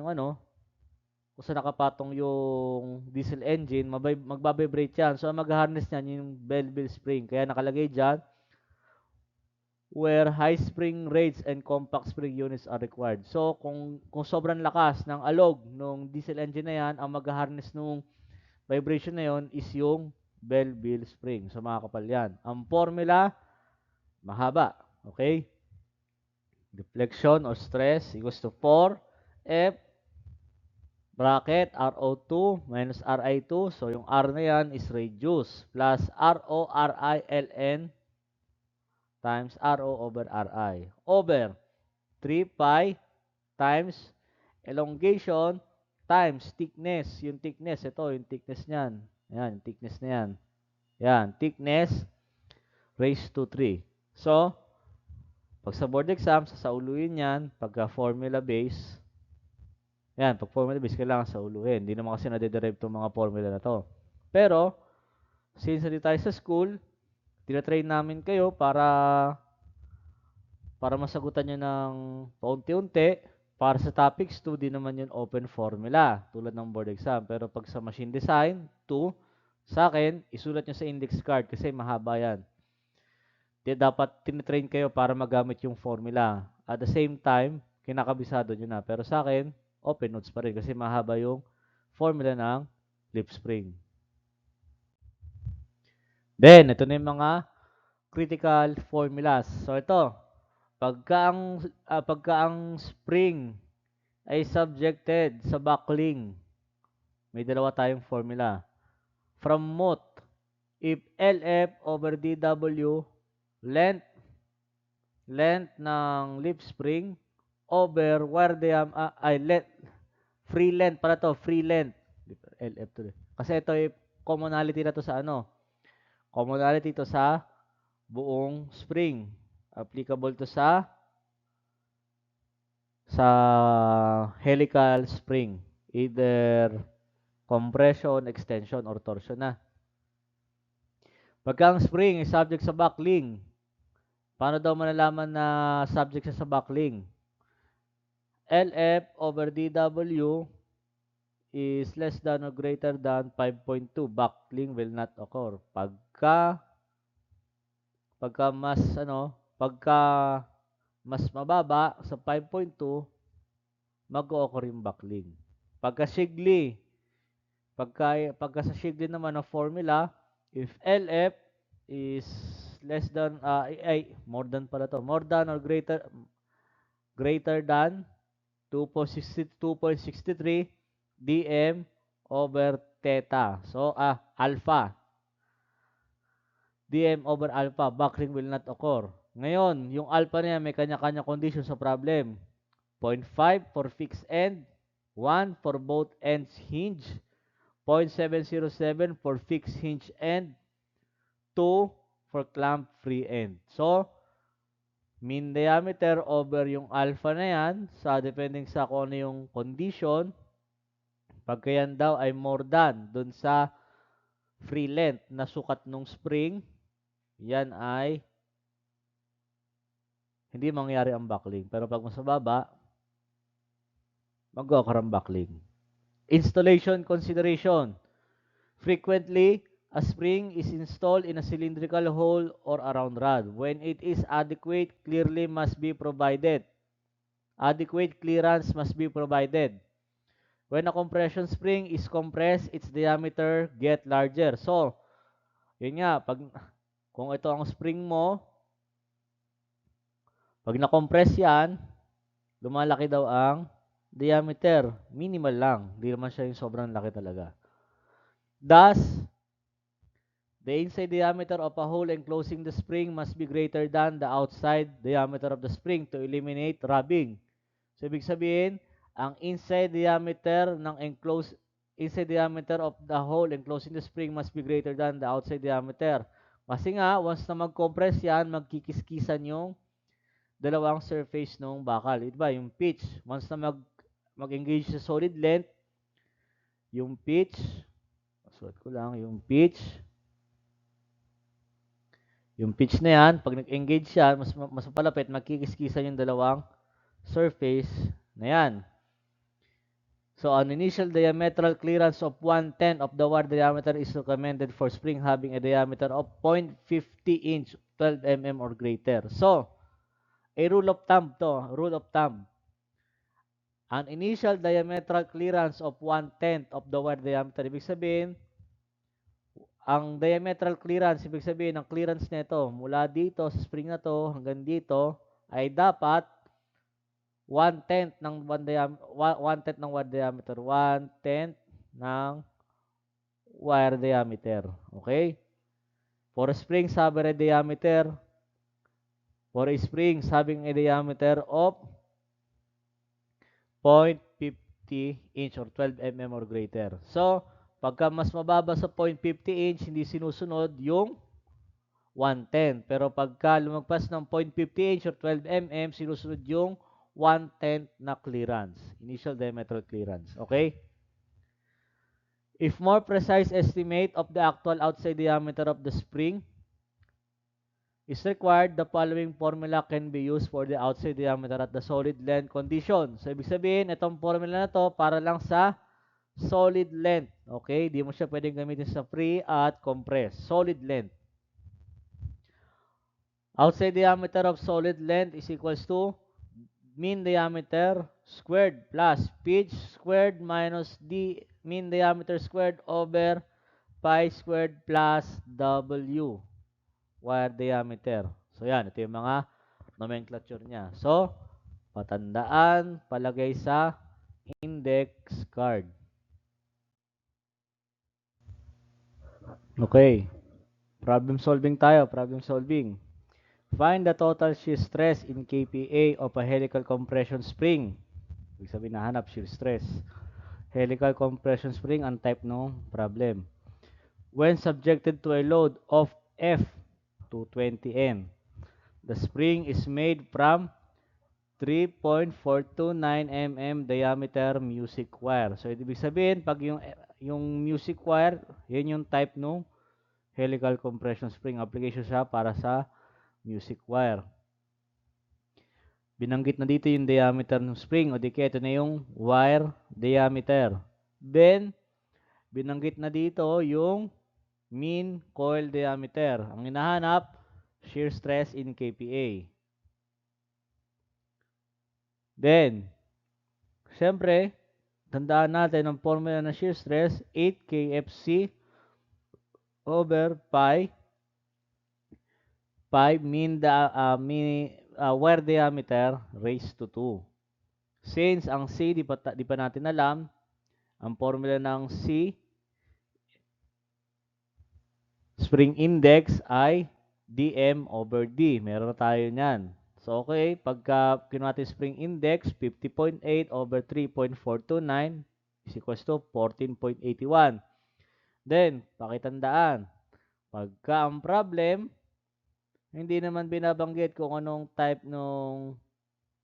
[SPEAKER 1] yung diesel engine, magbabibrate yan. So, ang mag-harness niyan yung bell-bill spring. Kaya nakalagay dyan, where high spring rates and compact spring units are required. So, kung sobrang lakas ng alog ng diesel engine na yan, ang mag-harness nung vibration na yon is yung bell-bill spring. So, mga kapal yan. Ang formula, mahaba. Okay? Deflection or stress equals to 4F bracket RO2 minus RI2. So, yung R na yan is reduce plus RORILN times RO over RI over 3 pi times elongation times thickness. Yung thickness, ito yung thickness niyan. Ayan, yung thickness na yan. Yan, thickness raised to 3. So, pag sa board exam, sasauluin yan. Pagka formula base, yan, pag formula base, kailangan sauluin. Hindi naman kasi nadederive itong mga formula na to. Pero, since hindi tayo sa school, Tina-train namin kayo para masagutan nyo ng paunti-unti. Para sa topics 2, di naman yun open formula, tulad ng board exam. Pero pag sa machine design, 2, sa akin, isulat nyo sa index card kasi mahaba yan. Di dapat tinitrain kayo para magamit yung formula. At the same time, kinakabisado nyo na. Pero sa akin, open notes pa rin kasi mahaba yung formula ng leaf spring. Then, ito na yung mga critical formulas. So, ito. Pagka ang spring ay subjected sa buckling, may dalawa tayong formula. From Moth, if LF over DW, length ng leaf spring over wire diameter, free length pala to, free length. LF to. Kasi ito ay commonality na to sa ano? Commonality to sa buong spring. Applicable to sa helical spring. Either compression, extension, or torsion na. Pagka ang spring is subject sa buckling, paano daw malalaman na subject siya sa buckling? LF over DW is less than or greater than 5.2. Buckling will not occur. Pagka mas mababa sa 5.2, mag-o-occur yung buckling. Pagka sa Shigley naman ng formula, if LF is less than more than or greater than 2.63 dm over theta. So alpha. dm over alpha, buckling will not occur. Ngayon, yung alpha niya may kanya-kanya condition sa problem. 0.5 for fixed end, 1 for both ends hinge, 0.707 for fixed hinge end, 2 for clamp free end. So, mean diameter over yung alpha na yan, depending sa kung ano yung condition, pagka yan daw ay more than dun sa free length na sukat nung spring, yan ay hindi mangyayari ang buckling. Pero pag mas mababa, mag-occur ang buckling. Installation consideration. Frequently, a spring is installed in a cylindrical hole or a round rod. When it is adequate, clearly must be provided. Adequate clearance must be provided. When a compression spring is compressed, its diameter get larger. So, yun nga, kung ito ang spring mo, pag na-compress yan, lumalaki daw ang diameter. Minimal lang. Hindi naman siya yung sobrang laki talaga. Thus, the inside diameter of a hole enclosing the spring must be greater than the outside diameter of the spring to eliminate rubbing. So, ibig sabihin, ang inside diameter of the hole enclosing the spring must be greater than the outside diameter. Kasi nga, once na mag-compress yan, magkikiskisan yung dalawang surface ng bakal. Ito ba, yung pitch. Once na mag-engage sa solid length, yung pitch, suot ko lang, yung pitch na yan, pag nag-engage siya, mas palapit, magkikiskisan yung dalawang surface na yan. So, an initial diametral clearance of 1/10 of the wire diameter is recommended for spring having a diameter of 0.50 inch, 12 mm or greater. So, a rule of thumb to, An initial diametral clearance of 1/10 of the wire diameter. Ibig sabihin, ang diametral clearance, ibig sabihin, ang clearance nito mula dito sa spring na to hanggang dito ay dapat 1/10 ng wire diameter. 1/10 ng wire diameter. Okay? For springs having a diameter of 0.50 inch or 12 mm or greater. So, pagka mas mababa sa 0.50 inch, hindi sinusunod yung 1/10. Pero pagka lumagpas ng 0.50 inch or 12 mm, sinusunod yung 1/10 na clearance. Initial diametral clearance. Okay? If more precise estimate of the actual outside diameter of the spring is required, the following formula can be used for the outside diameter at the solid length condition. So, ibig sabihin, itong formula na to para lang sa solid length. Okay? Di mo siya pwedeng gamitin sa free at compressed. Solid length. Outside diameter of solid length is equals to mean diameter squared plus pitch squared minus mean diameter squared over pi squared plus W wire diameter. So yan, ito yung mga nomenclature niya. So, patandaan, palagay sa index card. Okay. Problem solving tayo, problem solving. Find the total shear stress in kPa of a helical compression spring. Ibig sabihin, nahanap shear stress. Helical compression spring ang type ng problem. When subjected to a load of F to 20 N, the spring is made from 3.429 mm diameter music wire. So, ibig sabihin, pag yung music wire, yun yung type ng helical compression spring. Application siya para sa music wire. Binanggit na dito yung diameter ng spring, o di kaya ito na yung wire diameter. Then, binanggit na dito yung mean coil diameter. Ang hinahanap, shear stress in kPa. Then, syempre, tandaan natin ang formula ng shear stress, 8 kFc over pi mean wire diameter raised to 2. Since ang C di pa natin alam, ang formula ng C spring index ay dm over d. Meron na tayo niyan. So, okay, pagka kinuha natin spring index, 50.8 over 3.429 is equals to 14.81. Then, pakitandaan, pagka ang problem, hindi naman binabanggit kung anong type ng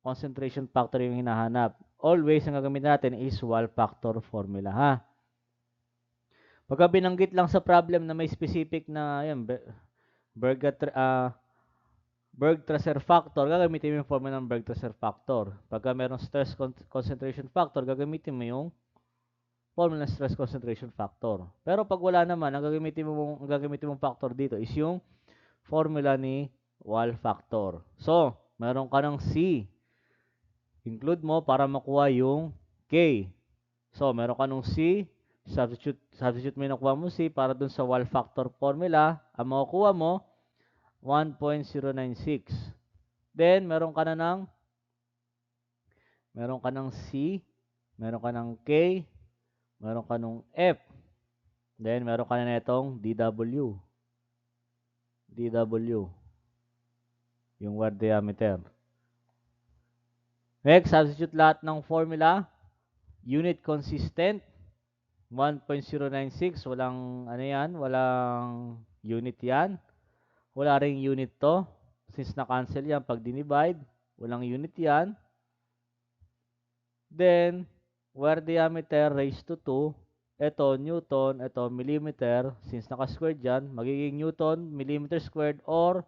[SPEAKER 1] concentration factor yung hinahanap. Always, ang gagamitin natin is wall factor formula, ha? Pagka binanggit lang sa problem na may specific na, yan, Berg-Trasser factor, gagamitin mo yung formula ng Berg-Trasser factor. Pagka merong stress concentration factor, gagamitin mo yung formula ng stress concentration factor. Pero pag wala naman, ang gagamitin mong factor dito is yung formula ni wall factor. So, meron ka ng C. Include mo para makuha yung K. So, meron ka ng C. Substitute mo yung nakuha mo C para dun sa wall factor formula. Ang makukuha mo, 1.096. Then, meron ka ng C, meron ka ng K, meron ka ng F. Then, meron ka na itong DW. Yung wire diameter. Next, substitute lahat ng formula. Unit consistent, 1.096. Walang, walang unit yan. Wala ring unit to. Since na-cancel yan pag dinivide, walang unit yan. Then, wire diameter raised to 2. Ito, Newton. Ito, millimeter. Since naka-squared yan, magiging Newton, millimeter squared, or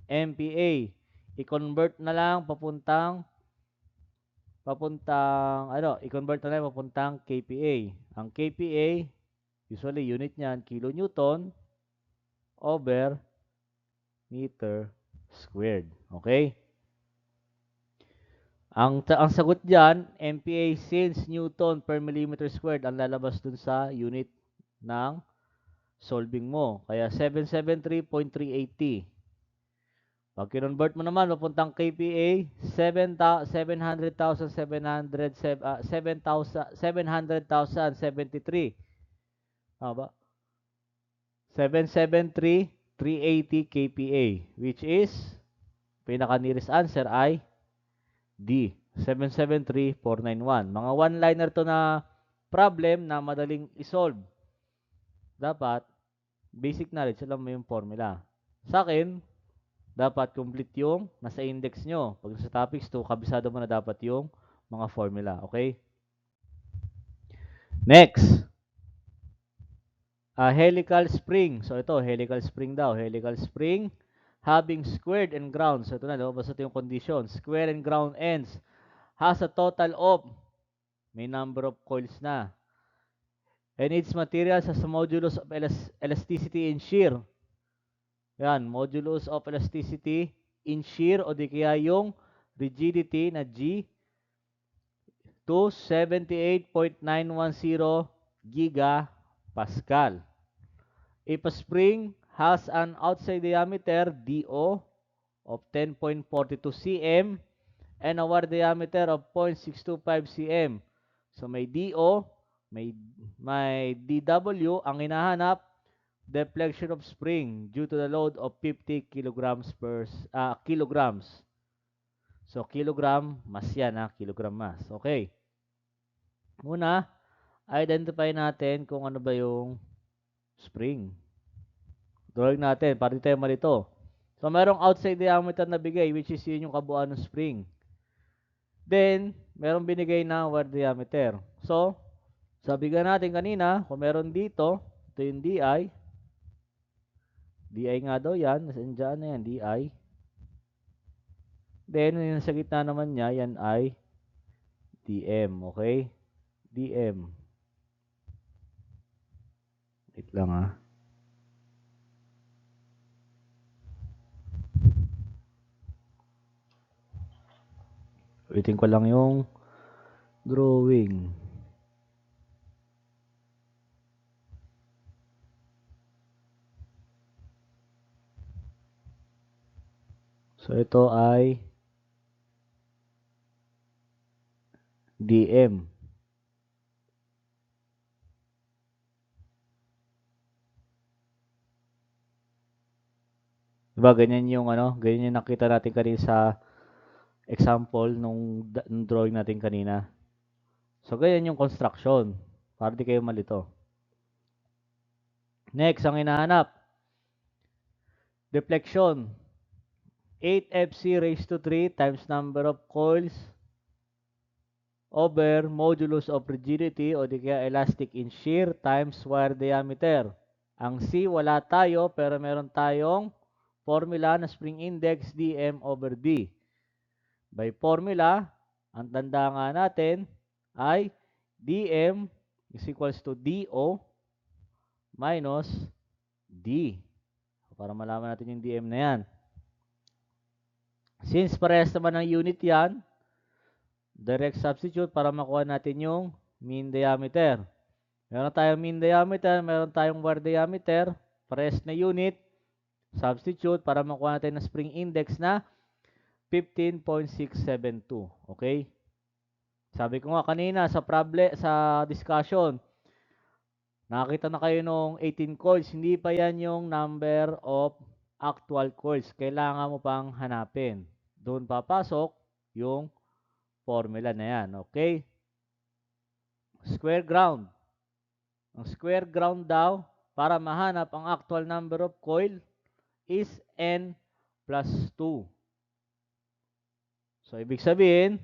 [SPEAKER 1] MPa. I-convert na lang papuntang kPa. Ang kPa, usually unit niyan, kilonewton over meter squared. Okay? Ang sagot diyan, MPa since Newton per millimeter squared ang lalabas dun sa unit ng solving mo. Kaya 773.380. Pag kinonvert mo naman, papuntang kPa, 700,773. Ba? 773,380 kPa, which is, pinaka-nearest answer ay D, 773,491. Mga one-liner to na problem na madaling isolve. Dapat, basic knowledge, alam mo yung formula. Sa akin, dapat complete yung nasa index nyo. Pag sa topics 2, kabisado mo na dapat yung mga formula. Okay? Next. Helical spring. So ito, helical spring daw. Helical spring. having squared and ground. So ito na, lumabas ito yung condition. Square and ground ends has a total of, may number of coils na. And its materials has a modulus of elasticity in shear. Yan, modulus of elasticity in shear o di kaya yung rigidity na G to 78.910 gigapascal. If a spring has an outside diameter DO of 10.42 cm and a wire diameter of 0.625 cm. So may DO, may DW, ang hinahanap deflection of spring due to the load of 50 kilograms kilograms. So kilogram mass yan kilogram mass. Okay. Muna, identify natin kung ano ba yung spring. Drawing natin para di tayo malito. So merong outside diameter na bigay which is yun yung kabuuan ng spring. Then, merong binigay na wire diameter. So, sabi nga natin kanina, kung meron dito, ito yung DI. DI nga daw yan. Nasaan na yan, DI. Then, yung sa gitna naman niya, yan ay DM. Okay? DM. Wait lang Waiting ko lang yung drawing. So, ito ay DM. Diba, ganyan yung ganyan yung nakita natin kanina sa example nung drawing natin kanina. So, ganyan yung construction. Para di kayo malito. Next, ang hinahanap. Deflection. 8Fc raised to 3 times number of coils over modulus of rigidity o di kaya elastic in shear times wire diameter. Ang C, wala tayo pero meron tayong formula na spring index dm over d. By formula, ang tanda nga natin ay dm is equals to do minus d. Para malaman natin yung dm na yan. Since parehas naman ng unit yan, direct substitute para makuha natin yung mean diameter. Meron tayong mean diameter, meron tayong wire diameter, parehas na unit, substitute para makuha natin ng spring index na 15.672. Okay? Sabi ko nga kanina sa discussion, nakakita na kayo nung 18 coils, hindi pa yan yung number of actual coils. Kailangan mo pang hanapin. Doon papasok yung formula na yan. Okay? Square ground. Ang square ground daw, para mahanap ang actual number of coil is n plus 2. So, ibig sabihin,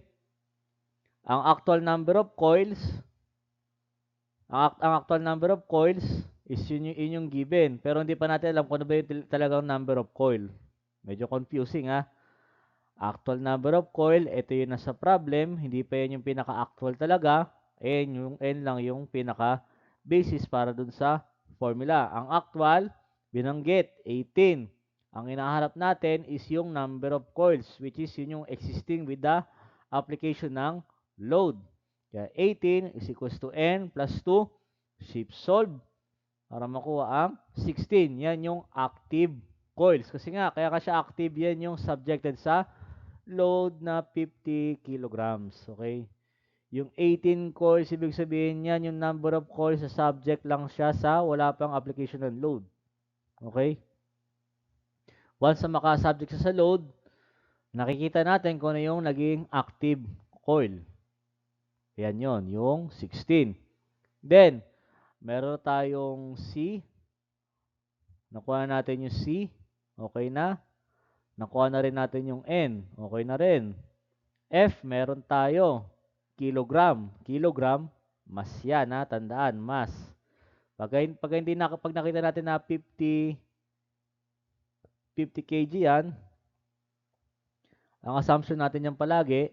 [SPEAKER 1] ang actual number of coils is yun yung given. Pero hindi pa natin alam kung ano ba yung talagang number of coil. Medyo confusing Actual number of coil, ito yung nasa problem. Hindi pa yun yung pinaka-actual talaga. Yung n lang yung pinaka-basis para dun sa formula. Ang actual, binanggit, 18. Ang hinahanap natin is yung number of coils, which is yun yung existing with the application ng load. Kaya 18 is equals to n plus 2. Shift solve para makuha ang 16. Yan yung active coils. Kasi nga, kaya siya active, yan yung subjected sa load na 50 kilograms. Okay? Yung 18 coils, ibig sabihin yan, yung number of coils sa subject lang siya sa wala pang application ng load. Okay? Once na makasubject sa load, nakikita natin kung ano yung naging active coil. Yan yon, yung 16. Then, meron tayong C. Nakuha natin yung C. Okay na. Nakuha na rin natin yung N. Okay na rin. F, meron tayo. Kilogram. Kilogram, mass yan tandaan, mass. Pag nakita natin na 50 50 kg yan. Ang assumption natin yan palagi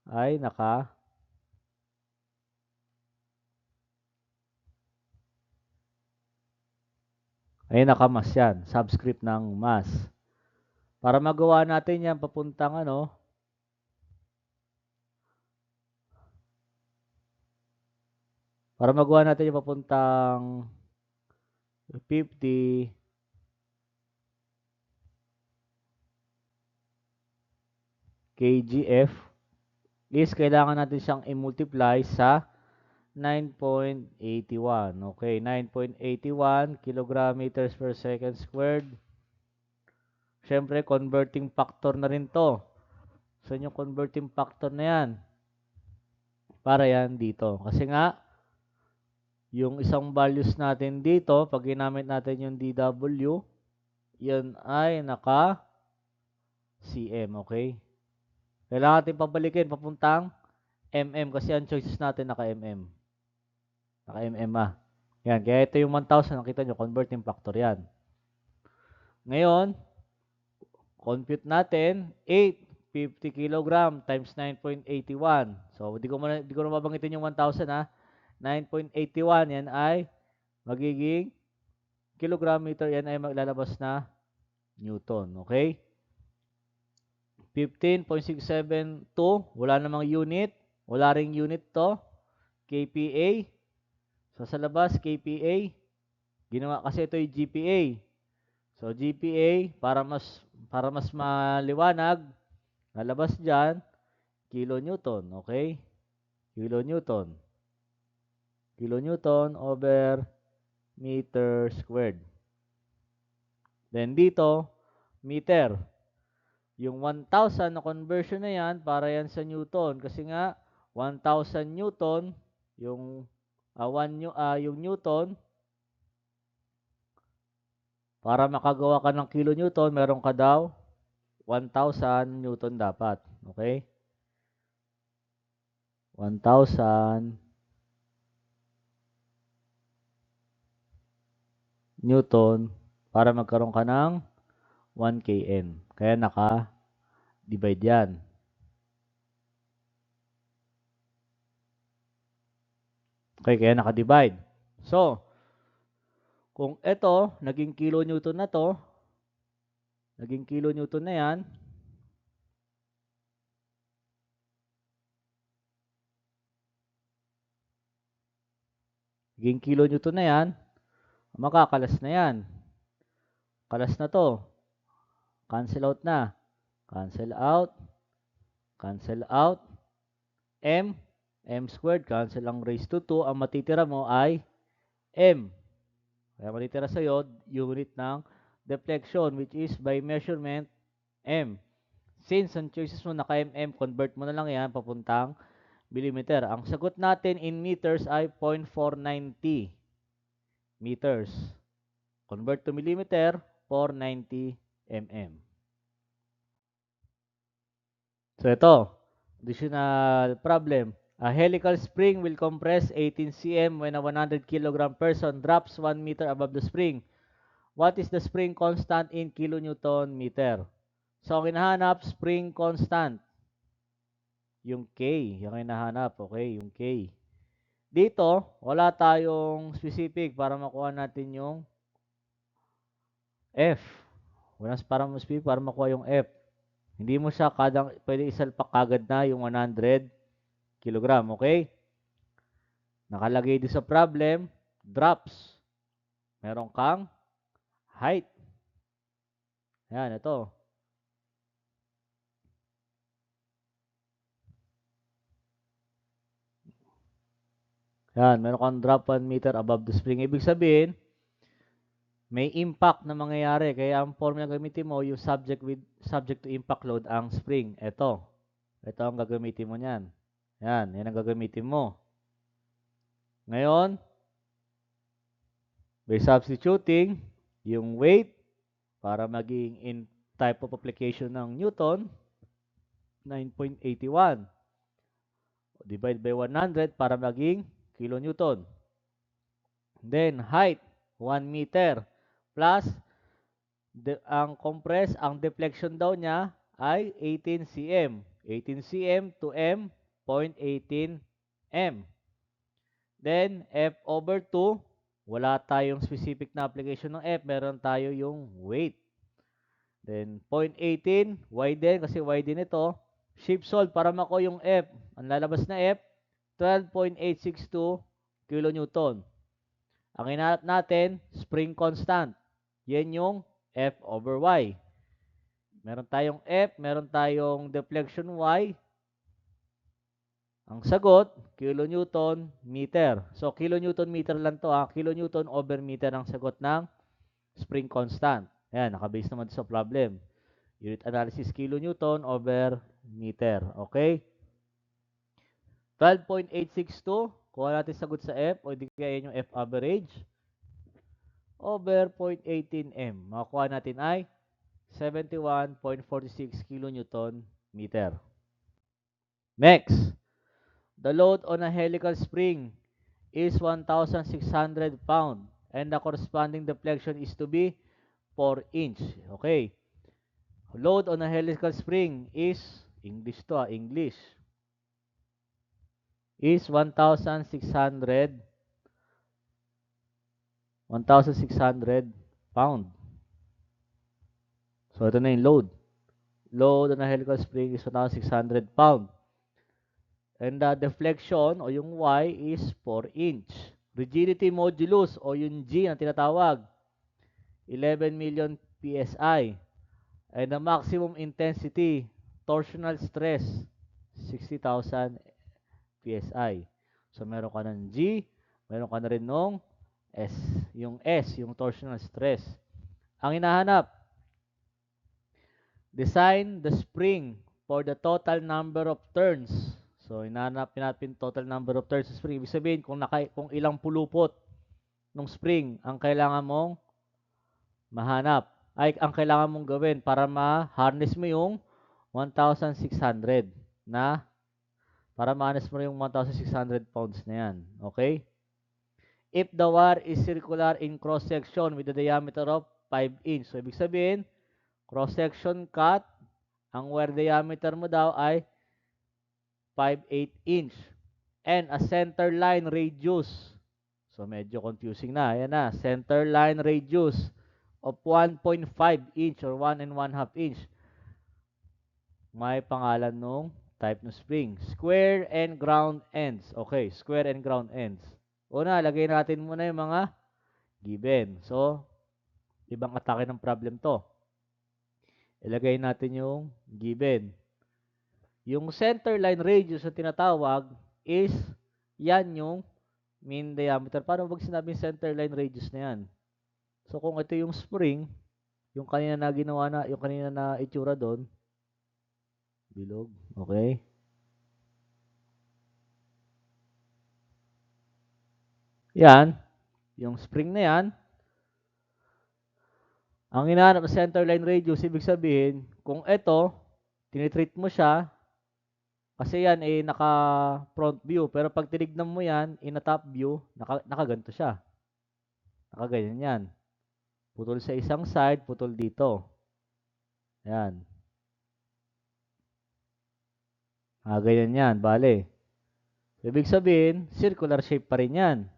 [SPEAKER 1] ay naka-mass yan. Subscript ng mass. Para magawa natin yan papuntang para magawa natin yung papuntang 50 kgf is kailangan natin siyang i-multiply sa 9.81. Okay, 9.81 kilograms per second squared. Siyempre, converting factor na rin to. So, yung converting factor na yan, para yan dito. Kasi nga, yung isang values natin dito, pag ginamit natin yung DW, yan ay naka-cm, okay? Kailangan natin pabalikin papuntang mm kasi ang choices natin naka-mm. Naka-mm Yan, kaya ito yung 1,000, nakita nyo, converting factor yan. Ngayon, compute natin, 50 kg times 9.81. So, di ko na mabanggitin yung 1,000 ha. 9.81 yan ay magiging kilogram-meter, yan ay maglalabas na Newton. Okay? 15.672, wala namang unit. Wala ring unit to. kPa. So, sa labas, kPa. Ginawa kasi ito yung GPa. So, GPa, para mas maliwanag, nalabas dyan, kilonewton. Okay? Kilonewton. Kilonewton over meter squared. Then dito, meter. Yung 1,000 na conversion na yan, para yan sa Newton. Kasi nga, 1,000 Newton, yung Newton, para makagawa ka ng kilonewton, meron ka daw 1,000 Newton dapat. Okay? 1,000 Newton para magkaroon ka ng 1 kN. Kaya naka-divide yan. Okay, kaya naka-divide. So, kung ito, naging kilonewton na to, naging kilonewton na yan, naging kilonewton na yan, makakalas na yan. Kalas na to. Cancel out na. Cancel out. Cancel out. M squared. Cancel ang raised to 2. Ang matitira mo ay M. Kaya matitira sa'yo, unit ng deflection, which is by measurement, M. Since ang choices mo naka-mm, convert mo na lang yan papuntang millimeter. Ang sagot natin in meters ay 0.490 meters. Convert to millimeter, 490 mm. So ito, additional problem. A helical spring will compress 18 cm when a 100 kg person drops 1 meter above the spring. What is the spring constant in kilonewton meter? So, ang hinahanap, spring constant. Yung K, yung hinahanap, okay, yung K. Dito, wala tayong specific para makuha natin yung F. Wala para mo specific para makuha yung F. Hindi mo siya pwede isalpak kagad na yung 100 kilogram, okay? Nakalagay din sa problem, drops. Meron kang height. Yan, ito. Yan, meron kang drop 1 meter above the spring. Ibig sabihin, may impact na mangyayari. Kaya ang formula gamitin mo, yung subject to impact load, ang spring. Ito ang gagamitin mo niyan. Yan ang gagamitin mo. Ngayon, by substituting yung weight para maging in type of application ng Newton, 9.81. Divide by 100 para maging kilonewton. Then, height, 1 meter plus Ang compress, ang deflection daw niya ay 18 cm. 18 cm to m, 0.18 m. Then, F over 2, wala tayong specific na application ng F. Meron tayo yung weight. Then, 0.18, Y din, kasi Y din ito. Shape solve, para mako yung F. Ang lalabas na F, 12.862 kilonewton. Ang hinahanap natin, spring constant. Yan yung F over Y. Meron tayong F, meron tayong deflection Y. Ang sagot, kilonewton meter. So, kilonewton meter lang to ha. Kilonewton over meter ang sagot ng spring constant. Ayan, nakabase naman sa problem. Unit analysis, kilonewton over meter. Okay? 12.862. Kuha natin sagot sa F o di kaya yung F average. Over 0.18 m. Makuha natin ay 71.46 kilonewton meter. Next. The load on a helical spring is 1,600 pound and the corresponding deflection is to be 4 inch. Okay. Load on a helical spring is, English to English, is 1,600 pound. So, ito na yung load. Load on a helical spring is 1,600 pound. And the deflection o yung Y is 4 inch. Rigidity modulus o yung G na tinatawag, 11 million PSI. And the maximum intensity, torsional stress, 60,000 PSI. So meron ka ng G, meron ka na rin nung S. Yung S, yung torsional stress. Ang hinahanap, design the spring for the total number of turns. So, hinahanap natin total number of turns sa spring. Ibig sabihin, kung ilang pulupot ng spring ang kailangan mong mahanap, ay ang kailangan mong gawin para ma-harness mo yung 1,600 na, para ma-harness mo yung 1,600 pounds na yan. Okay? If the wire is circular in cross-section with a diameter of 5 inch. So, ibig sabihin, cross-section cut, ang wire diameter mo daw ay 5/8 inch. And a center line radius. So, medyo confusing na. Ayan na. Center line radius of 1.5 inch or 1 1/2 inch. May pangalan nung type ng spring. Square and ground ends. Okay, square and ground ends. Una, lagay natin muna yung mga given. So, ibang atake ng problem to. Ilagay natin yung given. Yung center line radius na tinatawag is yan yung mean diameter. Paano pag sinabing center line radius na yan? So kung ito yung spring, yung kanina na ginawa na, yung kanina na itsura doon, bilog, okay? Yan, yung spring na yan, ang hinahanap sa center line radius, ibig sabihin, kung ito, tinitreat mo siya, kasi yan ay naka front view, pero pag tinignan mo yan, in a top view, nakaganto siya. Nakaganyan yan. Putol sa isang side, putol dito. Yan. Ganyan yan, bale. Ibig sabihin, circular shape pa rin yan.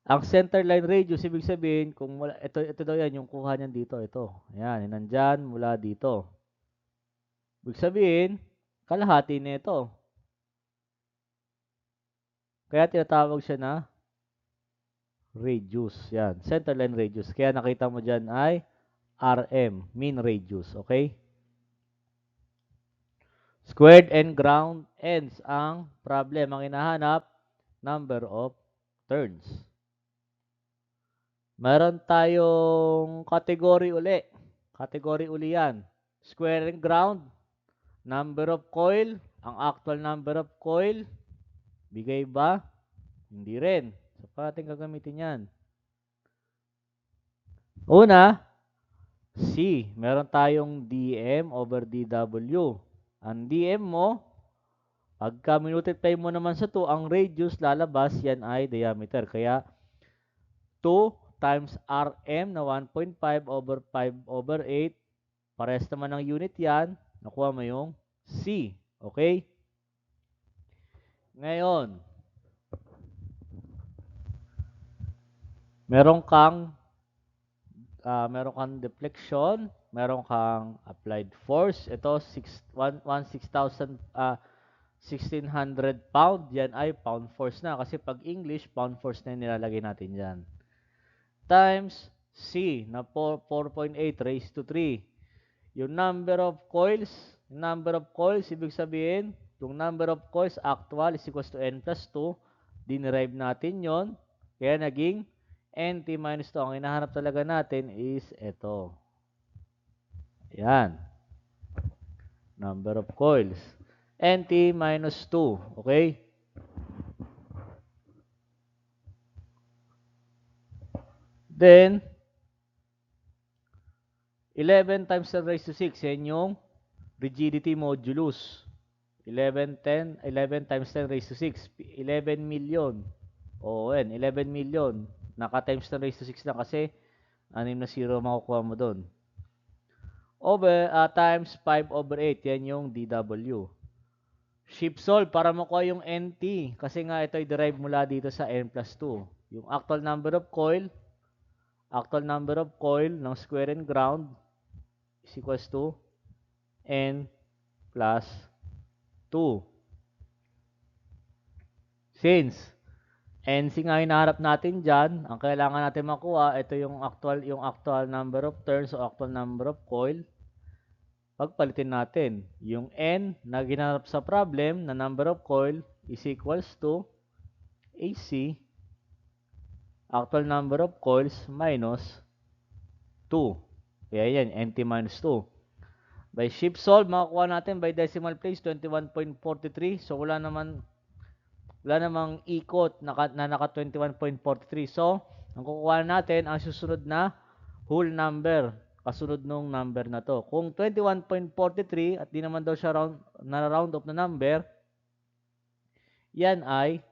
[SPEAKER 1] Ang center line radius, ibig sabihin, kung wala, ito daw yan, yung kuha niyan dito, ito. Yan, nandyan, mula dito. Ibig sabihin, kalahati nito. Kaya tinatawag siya na radius. Yan, center line radius. Kaya nakita mo dyan ay RM, mean radius. Okay? Squared and ground ends ang problem. Ang hinahanap, number of turns. Meron tayong category uli. Category uli yan. Square and ground, number of coil, ang actual number of coil, bigay ba? Hindi rin. So, paano natin gagamitin yan? Una, C. Meron tayong dm over dw. Ang dm mo, pagka minultiply mo naman sa 2, ang radius lalabas, yan ay diameter. Kaya, 2 times Rm na 1.5 over 5 over 8. Parehas naman ng unit yan. Nakuha mo yung C. Okay? Ngayon, meron kang deflection, meron kang applied force. Ito 1,600 pound. Yan ay pound force na kasi pag English, pound force na yung nilalagay natin dyan. Times C na 4.8 raised to 3. Yung number of coils, ibig sabihin, yung number of coils actual is equals to n plus 2. Dinerive natin yon. Kaya naging nt minus 2. Ang hinahanap talaga natin is ito. Ayan. Number of coils. nt minus 2. Okay? Then, 11 times 10 raised to 6. Yan yung rigidity modulus. 11 times 10 raised to 6. 11 million. O, yan. 11 million. Naka-times 10 raised to 6 lang kasi 6 na 0 makukuha mo doon. Times 5 over 8. Yan yung DW. Shift solve para makuha yung NT. Kasi nga ito ay derive mula dito sa N plus 2. Yung actual number of coil ng square and ground is equals to N plus 2. Since NC nga hinaharap natin dyan, ang kailangan natin makuha, ito yung actual number of turns o actual number of coil. Pagpalitin natin, yung N na ginarap sa problem na number of coil is equals to AC, actual number of coils minus 2. Kaya yan, NT minus 2. By shift solve, makakuha natin by decimal place 21.43. So wala namang ikot na naka 21.43. So, ang kukuha natin ang susunod na whole number, kasunod nung number na to. Kung 21.43 at di naman daw siya round off na number, yan ay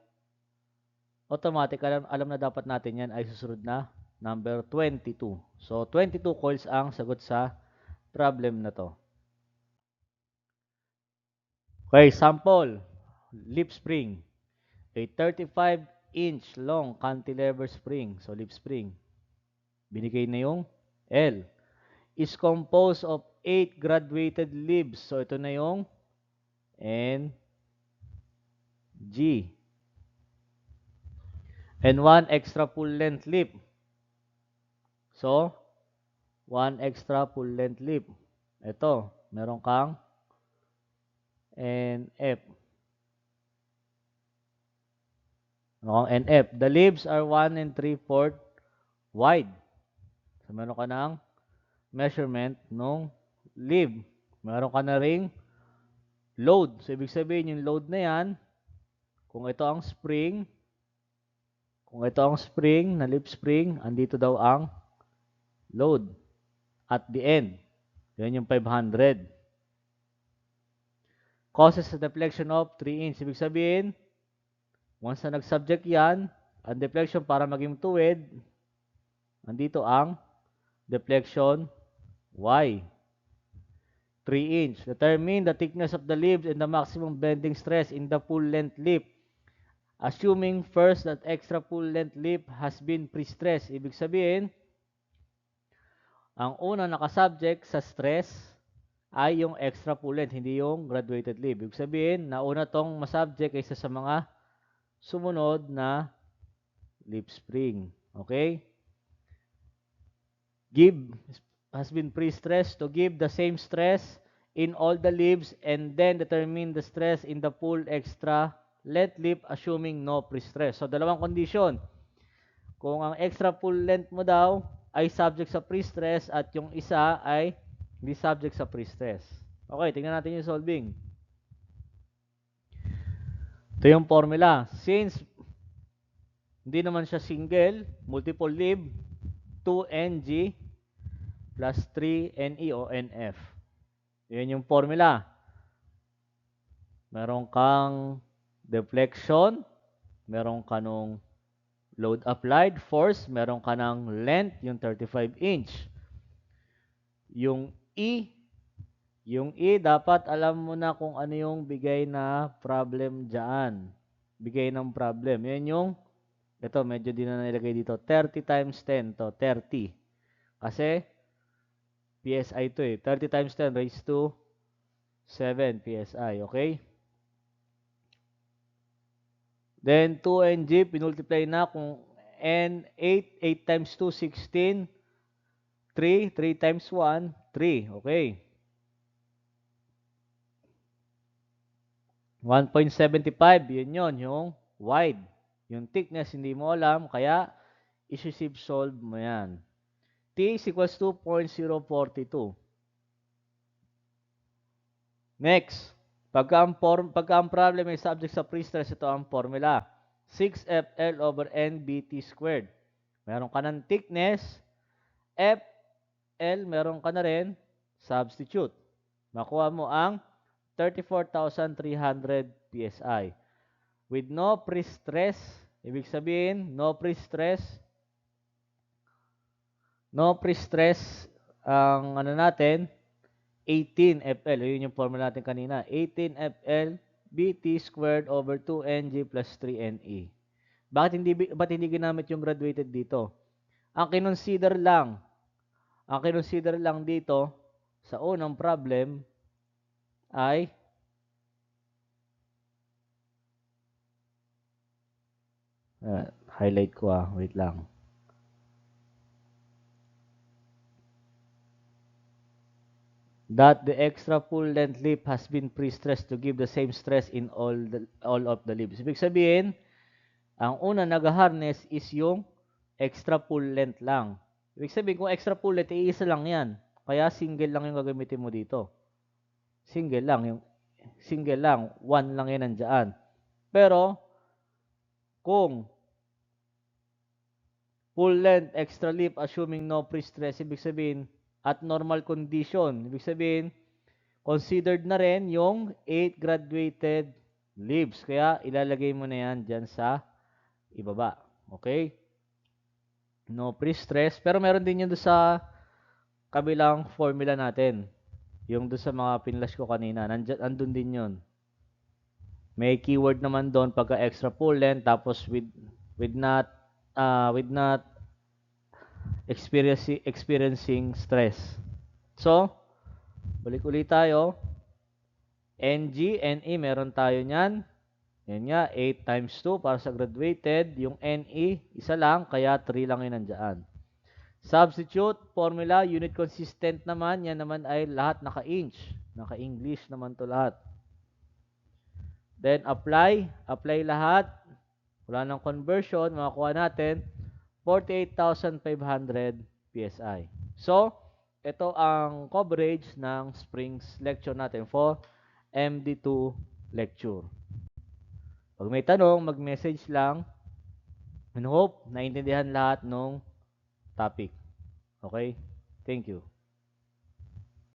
[SPEAKER 1] automatic, alam na dapat natin yan ay susunod na number 22. So, 22 coils ang sagot sa problem na to. Okay, sample. Lip spring. A 35-inch long cantilever spring, so lip spring, binigay na yung L, is composed of 8 graduated leaves. So ito na yung N, G, and 1 extra full length lip. So 1 extra full length lip. Ito, meron kang NF. NF. The leaves are 1 3/4 wide. So, meron ka ng measurement ng leaf. Meron ka na ring load. So, ibig sabihin, yung load na yan, kung ito ang spring na leaf spring, andito daw ang load at the end. Yan yung 500. Causes a deflection of 3 inch. Ibig sabihin, once na nag-subject yan, ang deflection para maging tuwid, andito ang deflection Y. 3 inch. Determine the thickness of the leaves and the maximum bending stress in the full length lip. Assuming first that extra full length lip has been pre-stressed. Ibig sabihin, ang unang nakasubject sa stress ay yung extra full length, hindi yung graduated lip. Ibig sabihin, nauna tong masubject kaysa sa mga sumunod na lip spring. Okay? Has been pre-stressed to give the same stress in all the leaves and then determine the stress in the full extra length lip assuming no pre-stress. So, dalawang condition. Kung ang extra full length mo daw ay subject sa pre-stress at yung isa ay hindi subject sa pre-stress. Okay, tingnan natin yung solving. Ito yung formula. Since hindi naman siya single, multiple leaf, 2NG plus 3NE o NF. Yan yung formula. Meron kang deflection, meron ka nung Load applied, force, meron ka ng length, yung 35 inch. Yung dapat alam mo na kung ano yung bigay na problem dyan. Bigay ng problem. Yan yung, ito medyo din na nilagay dito, 30 times 10 to, 30. Kasi, PSI to eh. 30 times 10 raised to 7 PSI, okay? Then, 2NG, pinultiply na kung N, 8, 8 times 2, 16, 3, 3 times 1, 3, okay? 1.75, yun, yung wide. Yung thickness, hindi mo alam, kaya isi-sieve solve mo yan. T is equals to 0.042. Next, pagka ang problem ay subject sa pre-stress, ito ang formula. 6FL over NBT squared. Meron ka ng thickness, FL, meron ka na rin, substitute. Makuha mo ang 34,300 PSI. With no pre-stress, ibig sabihin, no pre-stress, ang ano natin, 18 FL. Yun yung formula natin kanina. 18 FL BT squared over 2NG plus 3NE. Ba't hindi ginamit yung graduated dito? Ang kinonsider lang dito sa unang problem ay highlight ko wait lang. That the extra full length lip has been pre-stressed to give the same stress in all of the lips. Ibig sabihin, ang una nag-harness is yung extra full length lang. Ibig sabihin, kung extra full length, iisa lang yan. Kaya single lang yung gagamitin mo dito. Single lang, one lang yan nandiyan. Pero, kung full length, extra lip, assuming no pre-stress, ibig sabihin, at normal condition, ibig sabihin, considered na rin yung 8 graduated leaves. Kaya ilalagay mo na yan dyan sa ibaba. Okay? No pre-stress. Pero meron din yun doon sa kabilang formula natin. Yung doon sa mga pinlash ko kanina. Andun din yun. May keyword naman doon pagka extra full length tapos with not experiencing stress. So, balik ulit tayo. NG, NE, meron tayo niyan. Yan nga, 8 times 2 para sa graduated. Yung NE, isa lang, kaya 3 lang yun nandiyan. Substitute, formula, unit consistent naman. Yan naman ay lahat naka-inch. Naka-English naman to lahat. Then, apply lahat. Wala ng conversion, makakuha natin 48,500 PSI. So, ito ang coverage ng Springs lecture natin for MD2 lecture. Pag may tanong, mag-message lang. And hope, naintindihan lahat ng topic. Okay? Thank you.